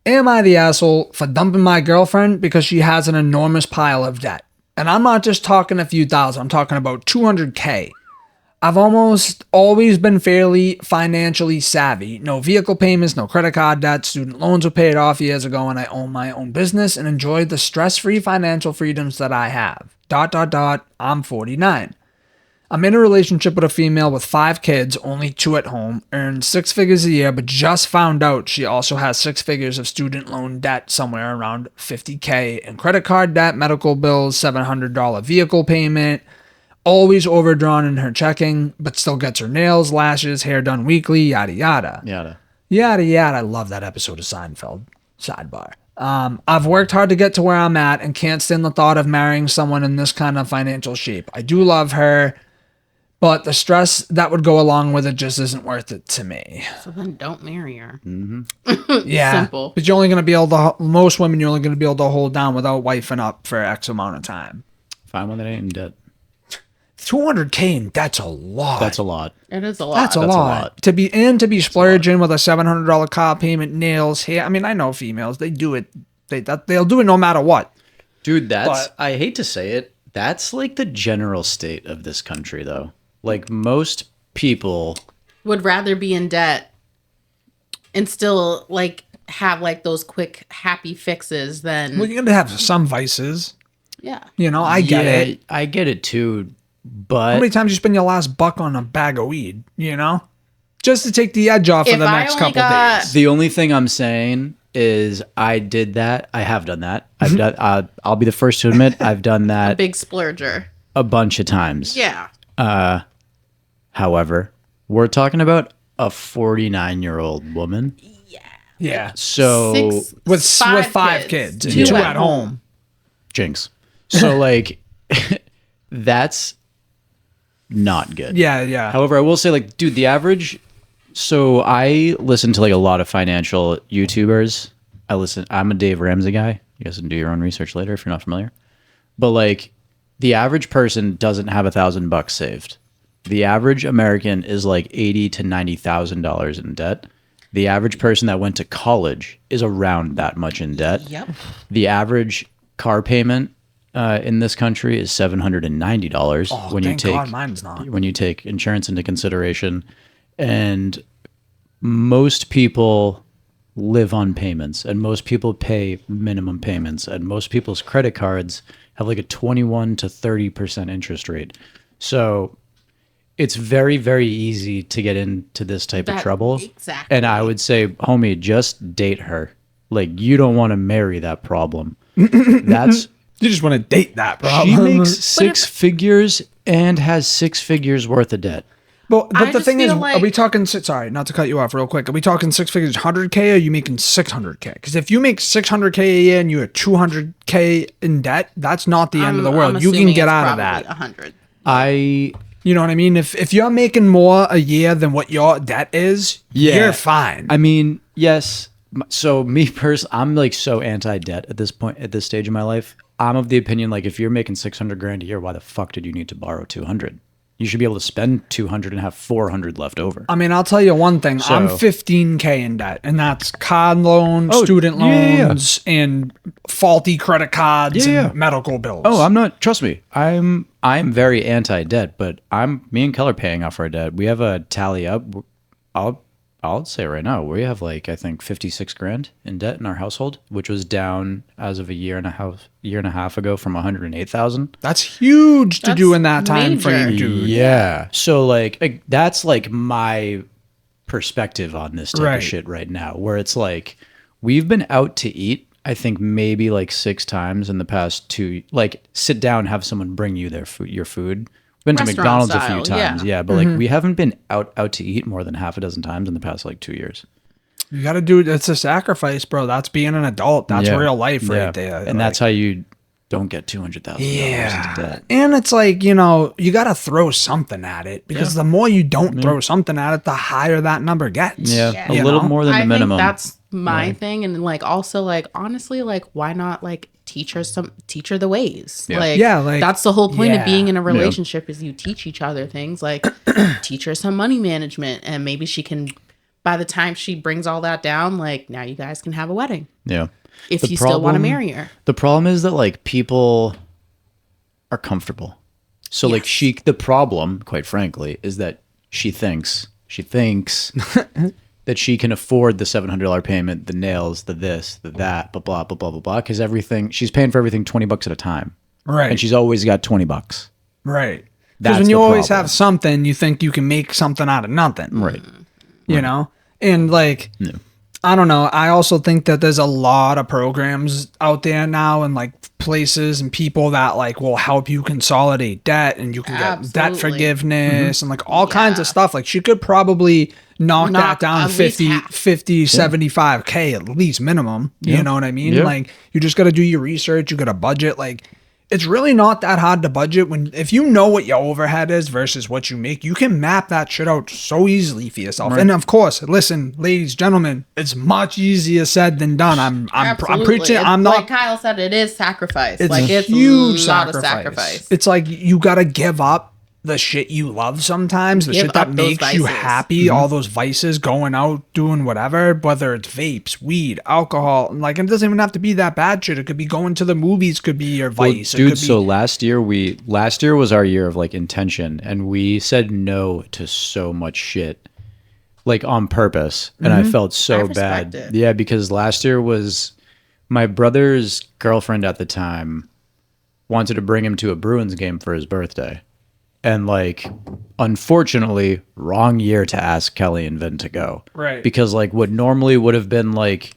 Am I the asshole for dumping my girlfriend because she has an enormous pile of debt? And I'm not just talking a few thousand, I'm talking about 200K. I've almost always been fairly financially savvy. No vehicle payments, no credit card debt, student loans were paid off years ago, and I own my own business and enjoy the stress-free financial freedoms that I have. ... I'm 49. I'm in a relationship with a female with 5 kids, only 2 at home, earns 6 figures a year, but just found out she also has 6 figures of student loan debt, somewhere around 50K, and credit card debt, medical bills, $700 vehicle payment, always overdrawn in her checking, but still gets her nails, lashes, hair done weekly, yada yada. Yada. Yada yada. I love that episode of Seinfeld. Sidebar. I've worked hard to get to where I'm at and can't stand the thought of marrying someone in this kind of financial shape. I do love her, but the stress that would go along with it just isn't worth it to me. So then don't marry her. Yeah. Simple. But you're only going to be able to, most women, you're only going to be able to hold down without wifing up for X amount of time. Find one that ain't in debt. 200K in debt's a lot. That's a lot. It is a lot. That's a lot. To be splurging with a $700 car payment, nails, hair. I mean, I know females, they do it. They'll do it no matter what. Dude, that's, But- I hate to say it, that's like the general state of this country, though. Like, most people, Would rather be in debt and still like have like those quick happy fixes than Well, you're gonna have some vices. yeah. You know, I get it. I get it too, How but many times you spend your last buck on a bag of weed? You know, just to take the edge off for If the I next only couple got- days. the only thing I'm saying is I did that. I have done that. I've done. I'll be the first to admit I've done that Big splurger. a bunch of times. Yeah. However, we're talking about a 49-year-old woman. Yeah, So with 5 kids and 2 at home. jinx. So like that's not good. Yeah. However, I will say, like, dude, the average. So I listen to like a lot of financial YouTubers. I'm a Dave Ramsey guy. You guys can do your own research later if you're not familiar. But like, the average person doesn't have $1,000 saved. The average American is like $80,000 to $90,000 in debt. The average person that went to college is around that much in debt. Yep. The average car payment in this country is $790 Oh, when you thank take God mine's not. when you take insurance into consideration, and most people live on payments, and most people pay minimum payments, and most people's credit cards have like a 21 to 30% interest rate. So it's very, very easy to get into this type of trouble. Exactly. And I would say, homie, just date her. Like, you don't want to marry that problem. That's You just want to date that, bro. she makes 6 figures and has 6 figures worth of debt. But I the just thing is, feel are like- we talking? Sorry, not to cut you off real quick. Are we talking 6 figures, 100K, or are you making 600K? Because if you make 600K a year and you have 200K in debt, that's not the end of the world. I'm You can assuming get it's out of probably that. 100. You know what I mean? If you're making more a year than what your debt is, you're fine. I mean, yes. So me personally, I'm like so anti-debt at this point, at this stage in my life. I'm of the opinion, like, if you're making 600 grand a year, why the fuck did you need to borrow 200? You should be able to spend 200 and have 400 left over. I mean, I'll tell you one thing. I'm So- 15K in debt, and that's card loans, student yeah. loans, and faulty credit cards Yeah. and medical bills. Oh, I'm not. Trust me, I'm very anti-debt, but me and Kel are paying off our debt. We have a tally up. I'll say right now, we have like I think 56 grand in debt in our household, which was down as of a year and a half ago from 108,000. That's huge to do That's in that time major. frame, dude. Yeah. So like that's like my perspective on this type Right. of shit right now, where it's like we've been out to eat. I think maybe like 6 times in the past 2. Like sit down, have someone bring you your food. Been to Restaurant McDonald's a style, few times, yeah. but like we haven't been out to eat more than half a dozen times in the past like 2 years. You got to do it. It's a sacrifice, bro. That's being an adult. That's Yeah. real life Yeah. right there. And that's how you don't get $200,000 into debt. And it's like, you got to throw something at it because the more you don't throw something at it, the higher that number gets. Yeah, You a little know? more than the I minimum. think that's my thing, and like also like honestly, like why not like teach her the ways? Yeah. Like Yeah, like- that's the whole point yeah. of being in a relationship is you teach each other things. Like teach her some money management, and maybe she can. By the time she brings all that down, like now you guys can have a wedding Yeah. if The you still want to problem- marry her. The problem is that like people are comfortable. So like the problem, quite frankly, is that she thinks that she can afford the $700 payment, the nails, the this, the that, blah blah blah blah blah blah, because she's paying for everything $20 at a time, Right. and she's always got $20. Right. Because That's when you the always problem. have something, you think you can make something out of nothing. Right. You know? And like, I don't know. I also think that there's a lot of programs out there now and like places and people that like will help you consolidate debt and you can get debt Absolutely. forgiveness and like all kinds of stuff. Like she could probably knock that Knock down at least 50, half. 75K at least minimum. You know what I mean? Yeah. Like you just got to do your research. You got to budget. Like it's really not that hard to budget if you know what your overhead is versus what you make, you can map that shit out so easily for yourself. And of course, listen, ladies, gentlemen, it's much easier said than done. I'm Absolutely. preaching. It's I'm like not. Kyle said, it is sacrifice. It's Like a it's huge a lot of sacrifice. sacrifice. It's like you got to give up the shit you love sometimes, the Give shit that up those makes you vices. happy, all those vices, going out, doing whatever, whether it's vapes, weed, alcohol. Like, it doesn't even have to be that bad shit. It could be going to the movies, could be your Well, vice. It dude, could be, so last year was our year of like intention, and we said no to so much shit, like on purpose, and I felt so I respect bad. it. Yeah, because last year was my brother's girlfriend at the time wanted to bring him to a Bruins game for his birthday, and like, unfortunately, wrong year to ask Kelly and Vin to go, Right. Because like what normally would have been like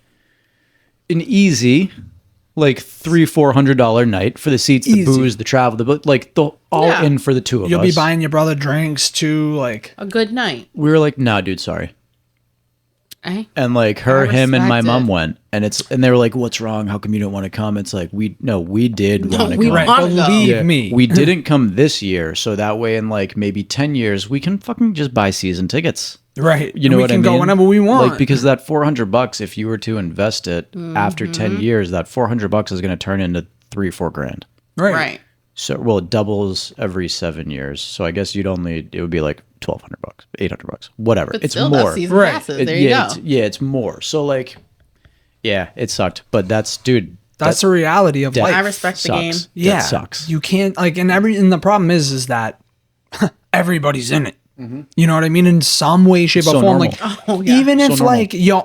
an easy like $300-400 night for the seats, the Easy. booze, the travel, the all Yeah. in for the two of you'll us. be buying your brother drinks too. Like, A good night. We were like, nah, dude, sorry. Eh? And like I him and my respect mom it. went, and they were like, what's wrong? How come you don't want to come? It's like we did want to we come. want- Wanna go. believe Yeah, me. we didn't come this year, so that way in like maybe 10 years we can fucking just buy season tickets. right. You know we what I can mean? go whenever we want. Like, because that $400, if you were to invest it after 10 years, that $400 is going to turn into $3-4 grand. Right. So, well, it doubles every 7 years. So I guess it would be like $1,200, $800, whatever. But It's still, more. that's season Right. passes. There you go. It's more. So like, yeah, it sucked. But that's the reality of life. I respect the game. Yeah, That sucks. You can't like, and the problem is that everybody's in it. You know what I mean? In some way, shape, or So form. normal. Like, Oh, yeah. even if normal. like your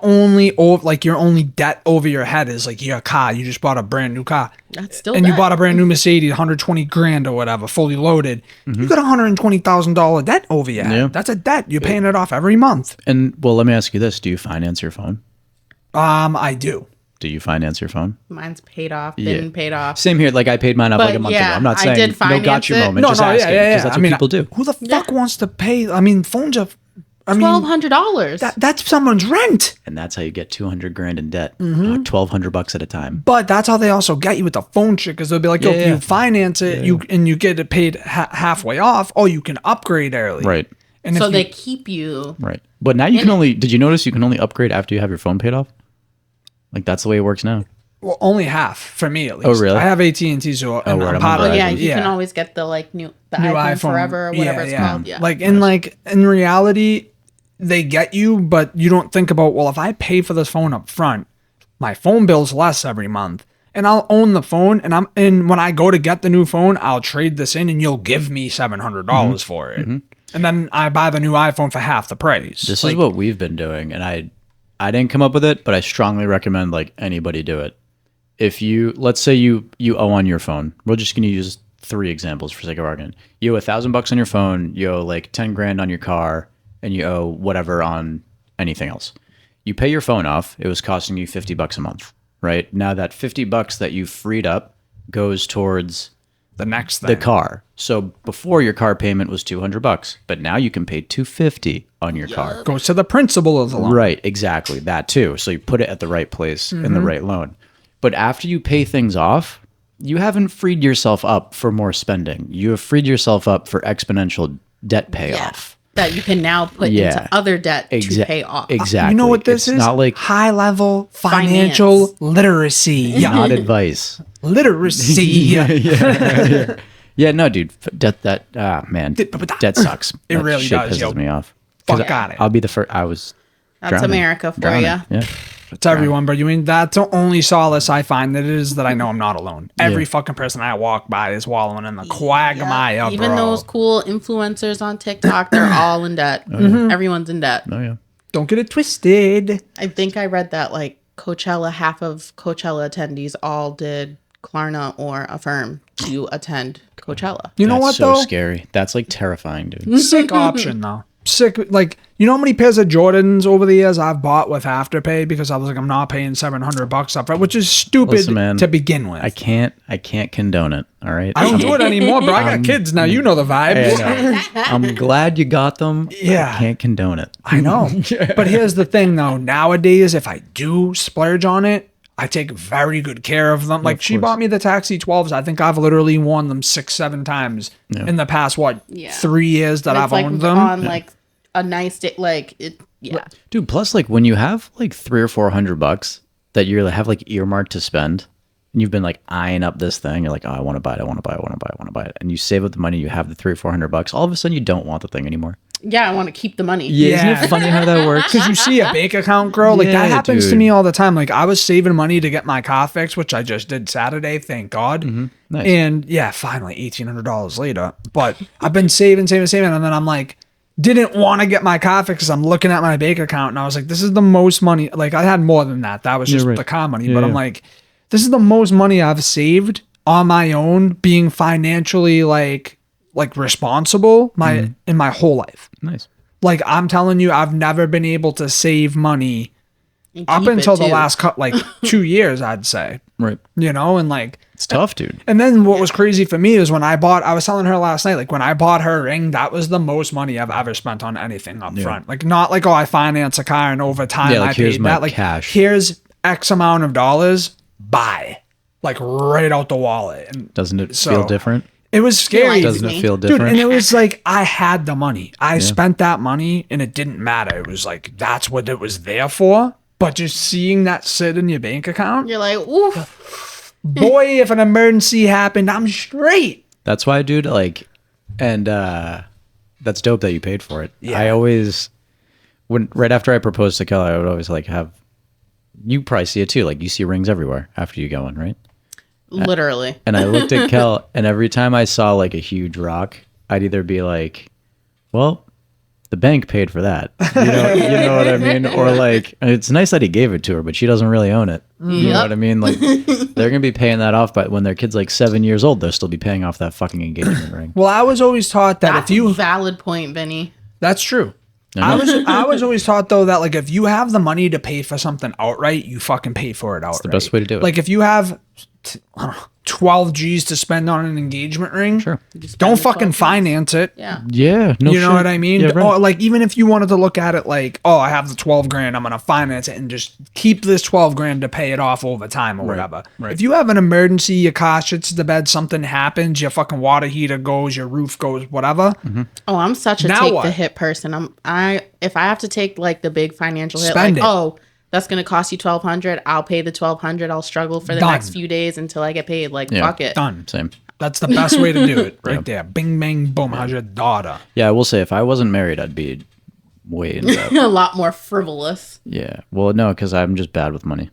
only debt over your head is like your car. You just bought a brand new car. That's still and you debt. bought a brand new Mercedes, 120 grand or whatever, fully loaded. You got $120,000 debt over your head. Yeah. That's a debt. You're paying it off every month. And well, let me ask you this: do you finance your phone? I do. Do you finance your phone? Mine's paid off. Yeah. Been paid off. Same here. Like I paid mine off like But a month yeah, ago. I'm not I saying did no finance gotcha it. moment. No, just no, asking yeah. because that's I what mean, people do. Who the fuck wants to pay? I mean, phones are. I mean, $1,200. that's someone's rent. And that's how you get 200 grand in debt, like $1,200 at a time. But that's how they also get you with the phone shit, because they'll be like, yo, if Yeah. you finance it, you get it paid halfway off, or you can upgrade early. Right. And So if they keep you. Right. But now you can only, did you notice you can only upgrade after you have your phone paid off? Like that's the way it works now. Well, only half for me at least. really? I have AT&T, so and word, I'm I'm part on of Oh it. yeah, Verizon. you can always get the new iPhone Forever or whatever it's called. Yeah. Like in reality, they get you, but you don't think about, well, if I pay for this phone up front, my phone bill's less every month. And I'll own the phone, and when I go to get the new phone, I'll trade this in, and you'll give me $700 for it, and then I buy the new iPhone for half the price. This is what we've been doing, and I didn't come up with it, but I strongly recommend like anybody do it. If you, let's say you owe on your phone, we're just gonna use 3 examples for sake of argument. You owe $1,000 on your phone, you owe like 10 grand on your car, and you owe whatever on anything else. You pay your phone off. It was costing you $50 a month, right? Now that $50 that you freed up goes towards the next thing. the car. So before your car payment was $200, but now you can pay $250 on your car. Goes to the principal of the loan. Right, exactly. That too. So you put it at the right place in the right loan. But after you pay things off, you haven't freed yourself up for more spending. You have freed yourself up for exponential debt payoff. That you can now put into other debt to pay off. Exactly. You know what this It's is? not like high level financial literacy. not advice. Literacy. Yeah, no, dude. Debt debt sucks. It That really shit does, pisses yo. me off. 'Cause Fuck on it. I'll be the first. I was. That's drowning. America for Drowning. ya. Yeah. It's everyone, but you mean that's the only solace I find that it is that I know I'm not alone. Every fucking person I walk by is wallowing in the quagmire, Even bro. those cool influencers on TikTok, they're all in debt. Everyone's in debt. Oh yeah. Don't get it twisted. I think I read that like Coachella, half of Coachella attendees all did Klarna or Affirm to attend Coachella. You know That's what so though? scary. That's like terrifying, dude. Sick option though. Sick, like, you know how many pairs of Jordans over the years I've bought with Afterpay because I was like, I'm not paying $700 up front, which is stupid Listen, man, to begin with. I can't condone it. All right. I don't do it anymore, bro. I got kids now. You know the vibes. I'm glad you got them. Yeah. I can't condone it. I know. But here's the thing though. Nowadays, if I do splurge on it, I take very good care of them. Like she bought me the Taxi 12s. I think I've literally worn them 6-7 times in the past, 3 years that I've It's like owned them. on like a nice day, like it. Yeah, Dude, plus like when you have like $300 or $400 that you have like earmarked to spend and you've been like eyeing up this thing, you're like, oh, I want to buy it, I want to buy it, I want to buy it, I want to buy it. And you save up the money, you have the $300 or $400, all of a sudden you don't want the thing anymore. yeah. I want to keep the money. Isn't it funny how that works? Because you see a bank account grow. Like Yeah, that happens to dude. me all the time. Like I was saving money to get my car fixed, which I just did Saturday, thank God. Nice. And yeah, finally $1,800 later. But I've been saving. And then I'm like, didn't want to get my car fixed because I'm looking at my bank account and I was like, this is the most money. Like I had more than that. That was just right. the car money. Yeah, but I'm yeah. like, this is the most money I've saved on my own, being financially like responsible in my whole life. Nice. Like I'm telling you, I've never been able to save money And up keep it, until the too. last 2 years, I'd say. Right. You know, and like, It's tough, dude. and then what was crazy for me is when I was telling her last night, like when I bought her ring, that was the most money I've ever spent on anything up front. Like not like, oh, I finance a car and over time Yeah, like, I here's paid my that. Like cash. here's X amount of dollars, buy. Like right out the wallet. And Doesn't it So- feel different? it was scary. likes Doesn't me. it feel Dude, different? and it was like I had the money. I spent that money and it didn't matter. It was like that's what it was there for. But just seeing that sit in your bank account, You're like, oof. boy, if an emergency happened, I'm straight. That's why, dude, like, and that's dope that you paid for it. Yeah. I always, right after I proposed to Kelly, I would always like have, you probably see it too, like you see rings everywhere after you go in, right? Literally. And I looked at Kel, and every time I saw like a huge rock, I'd either be like, well, the bank paid for that. You know what I mean? Or like, it's nice that he gave it to her, but she doesn't really own it. You know what I mean? Like, they're going to be paying that off, but when their kid's like 7 years old, they'll still be paying off that fucking engagement ring. Well, I was always taught that That's if you a valid point, Vinny. that's true. I was always taught though that like if you have the money to pay for something outright, you fucking pay for it outright. That's the best way to do it. Like if you have 12 G's to spend on an engagement ring, Sure. don't the fucking 12 Gs. finance it. Yeah. Yeah. No You know shit. what I mean? Yeah, right. Or like even if you wanted to look at it like, oh, I have the 12 grand, I'm gonna finance it and just keep this 12 grand to pay it off over time or whatever. right. If you have an emergency, your car shits the bed, something happens, your fucking water heater goes, your roof goes, whatever. Oh, I'm such a Now take what? the hit person. If I have to take like the big financial hit, Spend like it. oh, That's gonna cost you $1,200. I'll pay the $1,200. I'll struggle for the Done. next few days until I get paid. Like, Yeah. fuck it. Done. Same. That's the best way to do it, right there. Bing, bang, boom. How's your daughter? Yeah, I will say if I wasn't married, I'd be way into that. A lot more frivolous. Yeah. Well, no, because I'm just bad with money.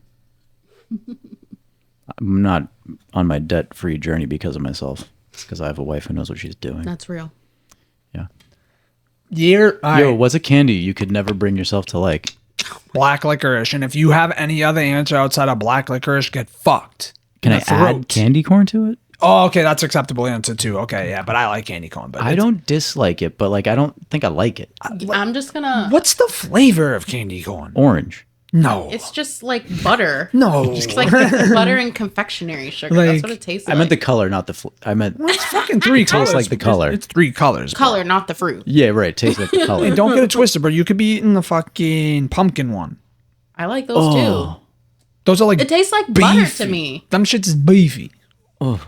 I'm not on my debt-free journey because of myself. It's because I have a wife who knows what she's doing. That's real. Yeah. All Yo, right. what's a candy you could never bring yourself to like? Black licorice. And if you have any other answer outside of black licorice, get fucked. Can In I the add throat. candy corn to it? Oh, okay. That's acceptable answer too. Okay, yeah. But I like candy corn. But I don't dislike it, but like I don't think I like it. I'm just gonna. What's the flavor of candy corn? Orange. No. It's just like butter. No. It's like butter and confectionery sugar. That's Like, what it tastes I like. meant the color, not the. I meant. It's fucking three colors. like the color. It's three colors. bro. color, not the fruit. Yeah, right. Tastes like the color. Hey, don't get it twisted, bro. You could be eating the fucking pumpkin one. I like those too. Those are like It tastes like butter beefy. to me. Them shits is beefy.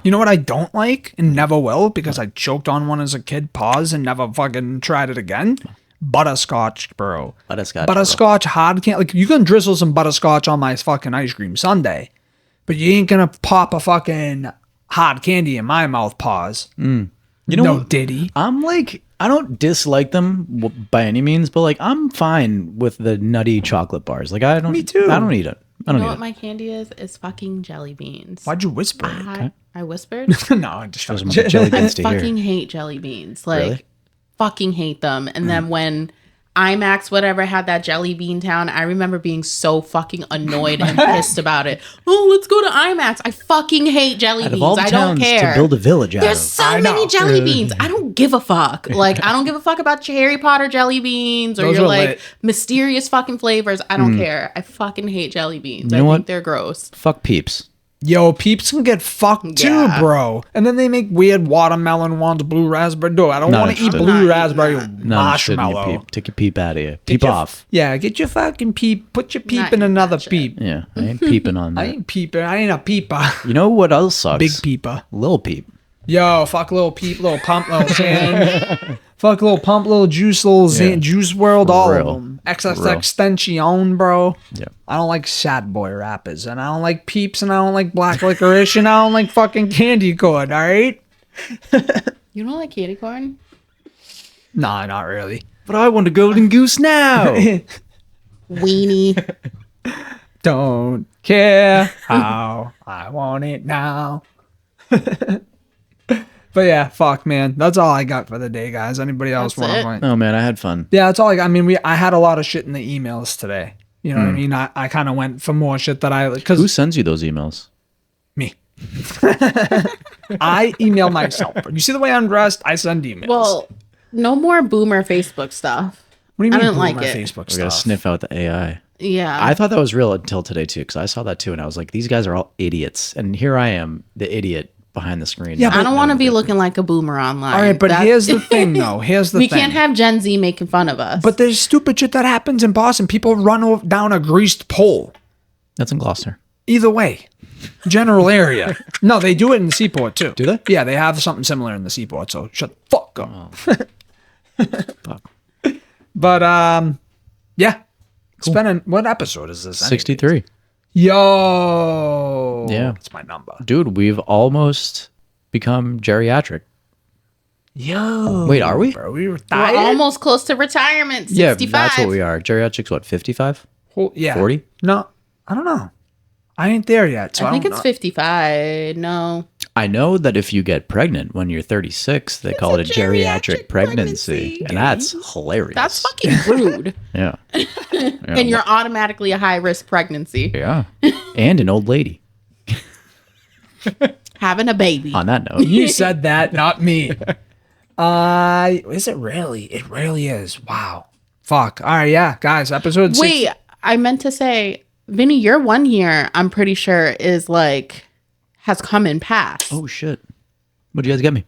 You know what I don't like and never will because I choked on one as a kid, pause, and never fucking tried it again? Butterscotch, bro. Butterscotch, hard can't like you can drizzle some butterscotch on my fucking ice cream sundae, but you ain't gonna pop a fucking hard candy in my mouth, pause. You know No what? diddy. I'm like, I don't dislike them by any means, but like I'm fine with the nutty chocolate bars. Like I don't. Me too. I don't eat it. I You don't know eat what it. my candy is? Is fucking jelly beans. Why'd you whisper it? I whispered. No, I just Those are my jelly I beans to hear. fucking hate jelly beans. Like, Really? fucking hate them. And then when IMAX, whatever, had that jelly bean town, I remember being so fucking annoyed and pissed about it. Oh, let's go to IMAX. I fucking hate jelly Out beans. of all the I don't towns care. to build a village out There's of. so I many know. jelly beans. I don't give a fuck. Like, I don't give a fuck about your Harry Potter jelly beans or Those your are like lit. mysterious fucking flavors. I don't care. I fucking hate jelly beans. You I know think what? they're gross. Fuck Peeps. Yo, Peeps can get fucked too, Yeah. bro. And then they make weird watermelon ones, blue raspberry. No, I don't Not want to eat interested. blue I'm not raspberry eating Not interested in your marshmallow. peep. Take your peep out of here. Get Peep your- off. Yeah, get your fucking peep. Put your peep Not in eating another that shit. peep. Yeah, I ain't peeping on I that. ain't peeping. I ain't a peeper. You know what else sucks? Big peeper. Lil Peep. Yo, fuck little peep, little pump, little change. Fuck little pump, little juice, little Yeah. juice world, all Real. of them. XXX Real. Extension, bro. Yeah. I don't like sad boy rappers, and I don't like peeps, and I don't like black licorice, and I don't like fucking candy corn, all right? You don't like candy corn? Nah, not really. But I want a golden goose now. Weenie. Don't care how I want it now. But yeah, fuck, man. That's all I got for the day, guys. Anybody else That's want to it? point? Oh man, I had fun. Yeah, that's all I got. I mean, I had a lot of shit in the emails today. You know what I mean? I kind of went for more shit that I Who because sends you those emails? me. I email myself. You see the way I'm dressed? I send emails. Well, no more boomer Facebook stuff. what do you mean? I didn't like boomer it. Facebook We gotta stuff. sniff out the AI. Yeah. I thought that was real until today too, because I saw that too, and I was like, these guys are all idiots, and here I am, the idiot behind the screen. Yeah, I don't want to be looking like a boomer online. All right, but That's- here's the thing, though. Here's the we thing. can't have Gen Z making fun of us. But there's stupid shit that happens in Boston. People run down a greased pole. That's in Gloucester. Either way, general area. No, they do it in the seaport too. Do they? Yeah, they have something similar in the seaport. So shut the fuck up. Fuck. But yeah. It's been what episode is this? 63. Yo. Yeah. That's my number. Dude, we've almost become geriatric. Yo. Wait, are we? Bro, we we're retired? almost close to retirement. 65. Yeah, that's what we are. Geriatric's what, 55? Yeah. 40? No, I don't know. I ain't there yet. So I think don't it's know. 55. No. I know that if you get pregnant when you're 36, they call it a geriatric pregnancy. And that's hilarious. That's fucking rude. Yeah. And you're automatically a high risk pregnancy. Yeah. And an old lady. Having a baby. On that note. You said that, not me. Is it really? It really is. Wow. Fuck. All right, yeah, guys. Episode 6. Wait, I meant to say, Vinny, your 1 year, I'm pretty sure, is like, has come and passed. Oh, shit. What'd you guys get me?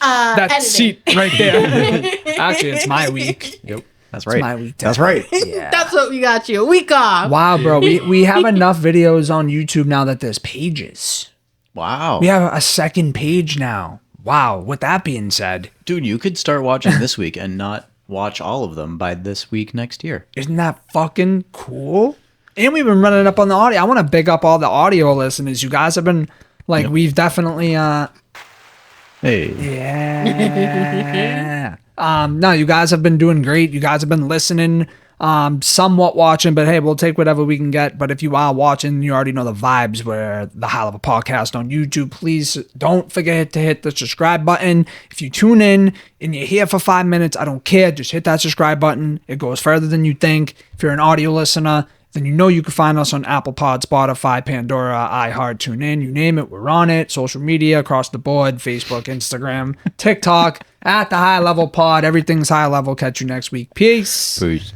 that editing. seat right there. Actually, it's my week. Yep. That's right. my week. That's right. That's what we got you. A week off. Wow, bro. We have enough videos on YouTube now that there's pages. Wow. We have a second page now. Wow. With that being said, Dude, you could start watching this week and not watch all of them by this week next year. Isn't that fucking cool? And we've been running up on the audio. I want to big up all the audio listeners. You guys have been like, we've definitely Hey. yeah. No, you guys have been doing great. You guys have been listening, somewhat watching, but hey, we'll take whatever we can get. But if you are watching, you already know the vibes. We're the High Level Podcast on YouTube. Please don't forget to hit the subscribe button. If you tune in and you're here for 5 minutes, I don't care. Just hit that subscribe button. It goes further than you think. If you're an audio listener, then you know you can find us on Apple Pod, Spotify, Pandora, iHeart, TuneIn, you name it, we're on it. Social media across the board, Facebook, Instagram, TikTok, at the High Level Pod. Everything's high level. Catch you next week. Peace. Peace.